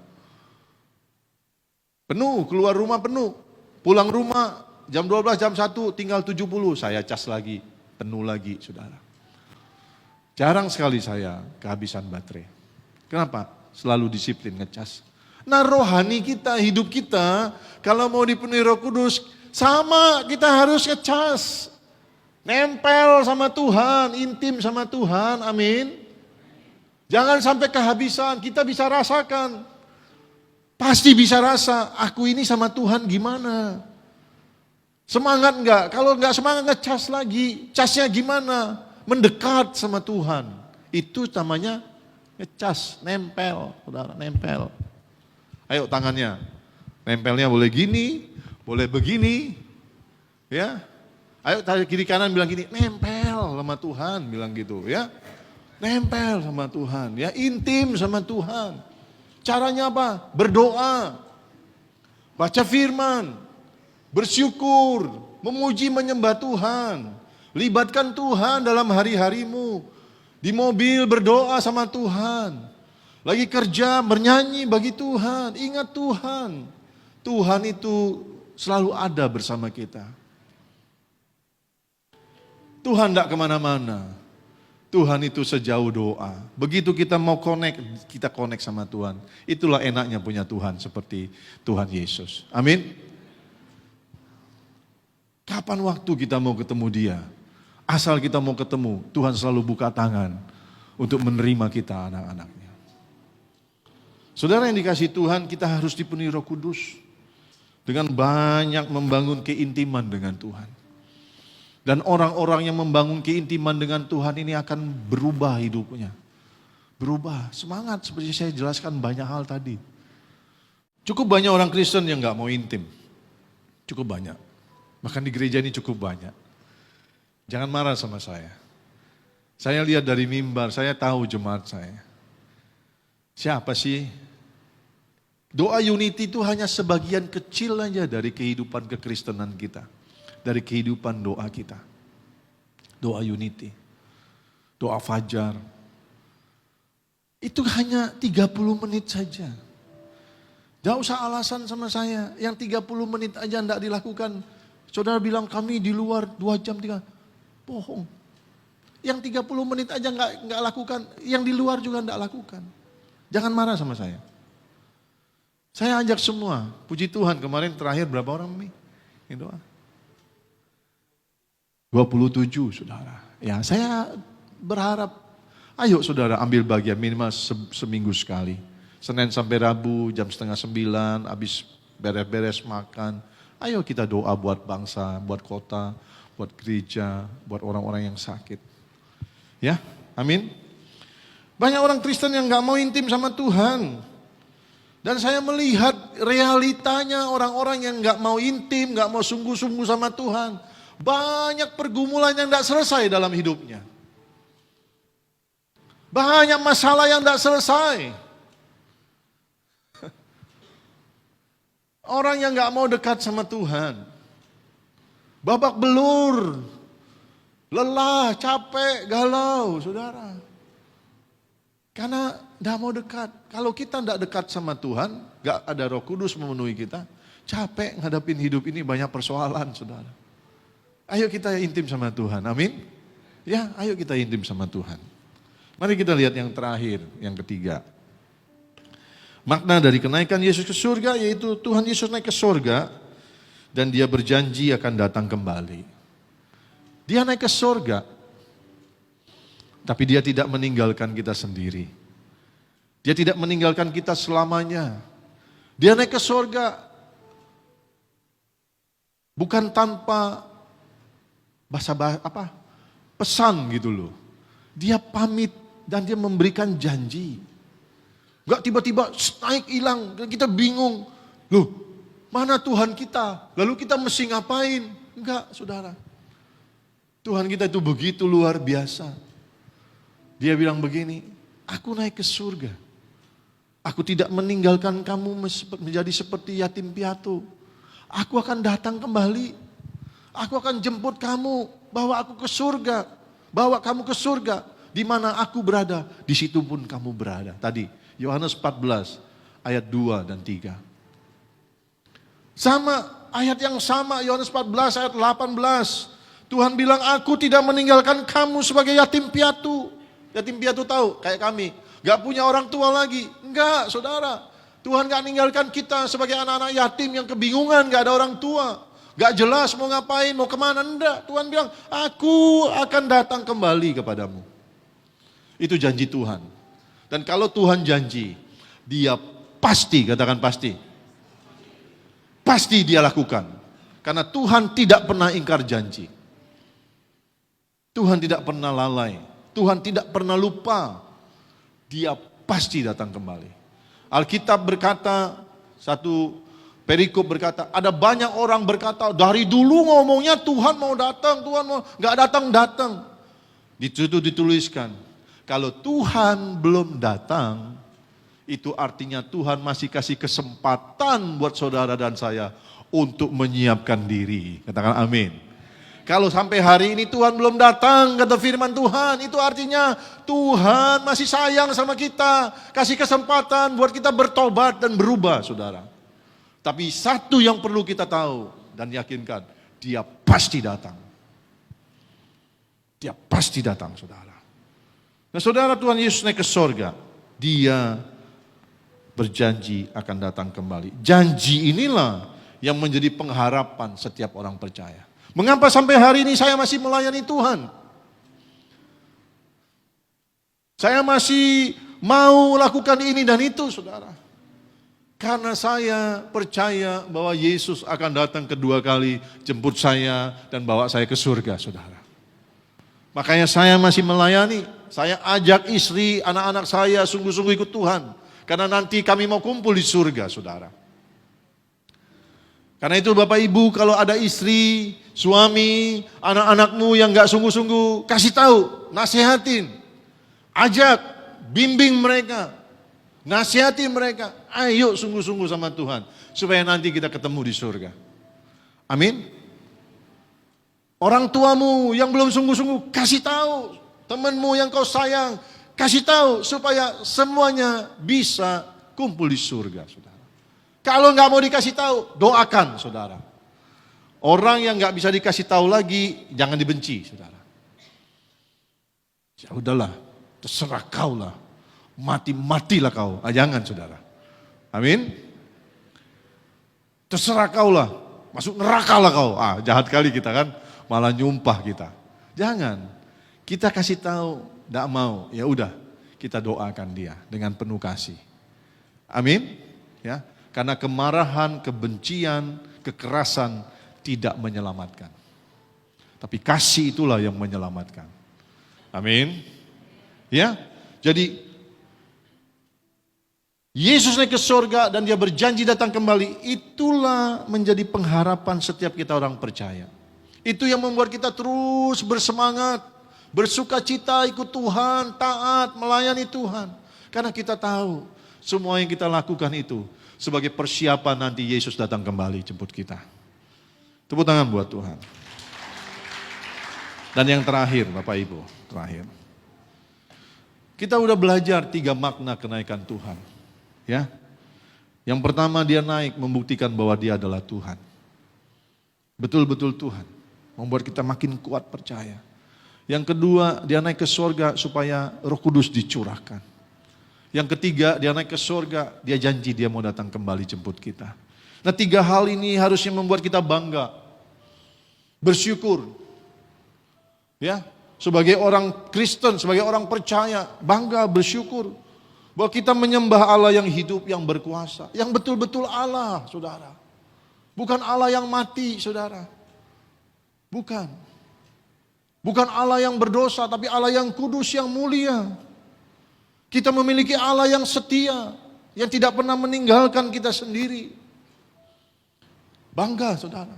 Penuh, keluar rumah penuh. Pulang rumah jam 12, jam 1 tinggal 70, saya cas lagi, penuh lagi, saudara. Jarang sekali saya kehabisan baterai. Kenapa? Selalu disiplin ngecas. Nah rohani kita, hidup kita, kalau mau dipenuhi Roh Kudus, sama kita harus ngecas. Nempel sama Tuhan, intim sama Tuhan, amin. Jangan sampai kehabisan, kita bisa rasakan. Pasti bisa rasa, aku ini sama Tuhan gimana? Semangat enggak? Kalau enggak semangat ngecas lagi, casnya gimana? Mendekat sama Tuhan. Itu namanya ngecas, nempel, saudara, nempel. Ayo tangannya, nempelnya boleh gini, boleh begini, ya. Ayo kiri kanan bilang gini, nempel sama Tuhan, bilang gitu, ya. Nempel sama Tuhan, ya, intim sama Tuhan. Caranya apa? Berdoa, baca firman, bersyukur, memuji menyembah Tuhan, libatkan Tuhan dalam hari-harimu. Di mobil berdoa sama Tuhan. Lagi kerja bernyanyi bagi Tuhan. Ingat Tuhan. Tuhan itu selalu ada bersama kita. Tuhan tidak kemana-mana. Tuhan itu sejauh doa. Begitu kita mau connect, kita connect sama Tuhan. Itulah enaknya punya Tuhan seperti Tuhan Yesus. Amin. Kapan waktu kita mau ketemu Dia? Asal kita mau ketemu, Tuhan selalu buka tangan untuk menerima kita anak-anaknya. Saudara yang dikasih Tuhan, kita harus dipenuhi Roh Kudus. Dengan banyak membangun keintiman dengan Tuhan. Dan orang-orang yang membangun keintiman dengan Tuhan ini akan berubah hidupnya. Berubah, semangat seperti saya jelaskan banyak hal tadi. Cukup banyak orang Kristen yang gak mau intim. Cukup banyak. Bahkan di gereja ini cukup banyak. Jangan marah sama saya. Saya lihat dari mimbar, saya tahu jemaat saya. Siapa sih? Doa unity itu hanya sebagian kecil aja dari kehidupan kekristenan kita. Dari kehidupan doa kita. Doa unity. Doa fajar. Itu hanya 30 menit saja. Gak usah alasan sama saya. Yang 30 menit aja tidak dilakukan. Saudara bilang kami di luar 2 jam 3. Bohong. Yang 30 menit aja nggak lakukan. Yang di luar juga nggak lakukan. Jangan marah sama saya. Saya ajak semua, puji Tuhan kemarin terakhir berapa orang nih? Yang doa? 27 saudara. Ya saya berharap, ayo saudara ambil bagian minimal seminggu sekali. Senin sampai Rabu jam 8:30 habis beres-beres makan. Ayo kita doa buat bangsa, buat kota, buat gereja, buat orang-orang yang sakit. Ya, amin. Banyak orang Kristen yang gak mau intim sama Tuhan. Dan saya melihat realitanya orang-orang yang gak mau intim, gak mau sungguh-sungguh sama Tuhan. Banyak pergumulan yang gak selesai dalam hidupnya. Banyak masalah yang gak selesai. Orang yang gak mau dekat sama Tuhan. Babak belur. Lelah, capek, galau, saudara. Karena tidak mau dekat. Kalau kita tidak dekat sama Tuhan, gak ada Roh Kudus memenuhi kita, capek ngadapin hidup ini, banyak persoalan, saudara. Ayo kita intim sama Tuhan, amin. Ya, ayo kita intim sama Tuhan. Mari kita lihat yang terakhir, yang ketiga. Makna dari kenaikan Yesus ke surga yaitu Tuhan Yesus naik ke surga dan dia berjanji akan datang kembali. Dia naik ke surga, tapi dia tidak meninggalkan kita sendiri. Dia tidak meninggalkan kita selamanya. Dia naik ke surga bukan tanpa pesan gitu loh. Dia pamit dan dia memberikan janji. Enggak tiba-tiba naik hilang, kita bingung. Loh, mana Tuhan kita? Lalu kita mesti ngapain? Enggak, saudara. Tuhan kita itu begitu luar biasa. Dia bilang begini, aku naik ke surga. Aku tidak meninggalkan kamu menjadi seperti yatim piatu. Aku akan datang kembali. Aku akan jemput kamu, bawa aku ke surga. Bawa kamu ke surga. Di mana aku berada, di situ pun kamu berada. Tadi, Yohanes 14 ayat 2 dan 3. Sama, ayat yang sama, Yohanes 14 ayat 18. Tuhan bilang, aku tidak meninggalkan kamu sebagai yatim piatu. Yatim piatu tahu, kayak kami. Gak punya orang tua lagi. Enggak, saudara. Tuhan gak meninggalkan kita sebagai anak-anak yatim yang kebingungan, gak ada orang tua. Gak jelas mau ngapain, mau kemana, enggak. Tuhan bilang, aku akan datang kembali kepadamu. Itu janji Tuhan. Dan kalau Tuhan janji, dia pasti, katakan pasti. Pasti dia lakukan. Karena Tuhan tidak pernah ingkar janji. Tuhan tidak pernah lalai. Tuhan tidak pernah lupa. Dia pasti datang kembali. Alkitab berkata, satu perikop berkata, ada banyak orang berkata, dari dulu ngomongnya Tuhan mau datang, Tuhan mau, gak datang-datang. Di situ dituliskan, kalau Tuhan belum datang, itu artinya Tuhan masih kasih kesempatan buat saudara dan saya untuk menyiapkan diri. Katakan amin. Kalau sampai hari ini Tuhan belum datang, kata firman Tuhan, itu artinya Tuhan masih sayang sama kita. Kasih kesempatan buat kita bertobat dan berubah, saudara. Tapi satu yang perlu kita tahu dan yakinkan, dia pasti datang. Dia pasti datang, saudara. Nah, saudara, Tuhan Yesus naik ke sorga. Dia berjanji akan datang kembali. Janji inilah yang menjadi pengharapan setiap orang percaya. Mengapa sampai hari ini saya masih melayani Tuhan? Saya masih mau lakukan ini dan itu, saudara. Karena saya percaya bahwa Yesus akan datang kedua kali, jemput saya dan bawa saya ke surga, saudara. Makanya saya masih melayani. Saya ajak istri, anak-anak saya sungguh-sungguh ikut Tuhan. Karena nanti kami mau kumpul di surga, saudara. Karena itu Bapak Ibu, kalau ada istri, suami, anak-anakmu yang gak sungguh-sungguh, kasih tahu, nasihatin, ajak, bimbing mereka, nasihati mereka, ayo sungguh-sungguh sama Tuhan, supaya nanti kita ketemu di surga. Amin. Orang tuamu yang belum sungguh-sungguh, kasih tahu, temanmu yang kau sayang, kasih tahu, supaya semuanya bisa kumpul di surga, saudara. Kalau nggak mau dikasih tahu, doakan, saudara. Orang yang nggak bisa dikasih tahu lagi, jangan dibenci, saudara. Ya udahlah, terserah kau lah, mati-matilah kau. Jangan, saudara. Amin. Terserah kau lah, masuk neraka lah kau. Jahat kali kita kan, malah nyumpah kita. Jangan. Kita kasih tahu, nggak mau, ya udah, kita doakan dia dengan penuh kasih. Amin. Ya. Karena kemarahan, kebencian, kekerasan tidak menyelamatkan. Tapi kasih itulah yang menyelamatkan. Amin. Ya. Jadi Yesus naik ke surga dan dia berjanji datang kembali. Itulah menjadi pengharapan setiap kita orang percaya. Itu yang membuat kita terus bersemangat, bersukacita ikut Tuhan, taat, melayani Tuhan. Karena kita tahu semua yang kita lakukan itu sebagai persiapan nanti Yesus datang kembali jemput kita. Tepuk tangan buat Tuhan. Dan yang terakhir Bapak Ibu, terakhir. Kita udah belajar 3 makna kenaikan Tuhan. Ya. Yang pertama dia naik membuktikan bahwa dia adalah Tuhan. Betul-betul Tuhan. Membuat kita makin kuat percaya. Yang kedua dia naik ke surga supaya Roh Kudus dicurahkan. Yang ketiga dia naik ke surga, dia janji dia mau datang kembali jemput kita. Nah 3 hal ini harusnya membuat kita bangga. Bersyukur. Ya, sebagai orang Kristen, sebagai orang percaya, bangga bersyukur. Bahwa kita menyembah Allah yang hidup, yang berkuasa. Yang betul-betul Allah, saudara. Bukan Allah yang mati, saudara. Bukan. Bukan Allah yang berdosa, tapi Allah yang kudus, yang mulia. Kita memiliki Allah yang setia, yang tidak pernah meninggalkan kita sendiri. Bangga, saudara.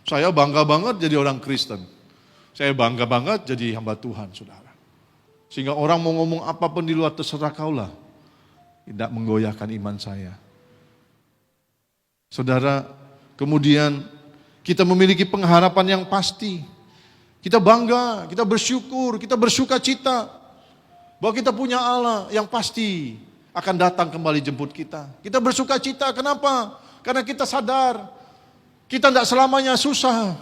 Saya bangga banget jadi orang Kristen. Saya bangga banget jadi hamba Tuhan, saudara. Sehingga orang mau ngomong apapun di luar, terserah kaulah. Tidak menggoyahkan iman saya. Saudara, kemudian kita memiliki pengharapan yang pasti. Kita bangga, kita bersyukur, kita bersuka cita. Bahwa kita punya Allah yang pasti akan datang kembali jemput kita. Kita bersuka cita, kenapa? Karena kita sadar, kita tidak selamanya susah.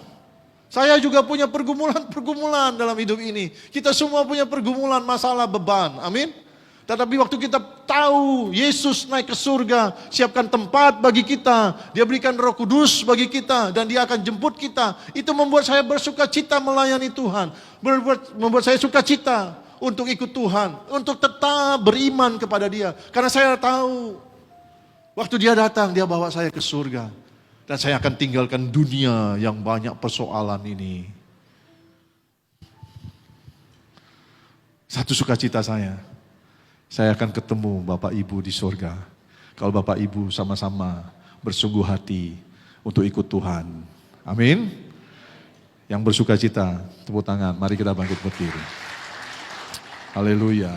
Saya juga punya pergumulan-pergumulan dalam hidup ini. Kita semua punya pergumulan, masalah, beban. Amin. Tetapi waktu kita tahu Yesus naik ke surga, siapkan tempat bagi kita, dia berikan Roh Kudus bagi kita, dan dia akan jemput kita. Itu membuat saya bersuka cita melayani Tuhan, membuat saya suka cita untuk ikut Tuhan, untuk tetap beriman kepada dia. Karena saya tahu waktu dia datang, dia bawa saya ke surga, dan saya akan tinggalkan dunia yang banyak persoalan ini. Satu sukacita saya akan ketemu Bapak Ibu di surga. Kalau Bapak Ibu sama-sama bersungguh hati untuk ikut Tuhan. Amin. Yang bersuka cita, tepuk tangan. Mari kita bangkit berdiri. Haleluya.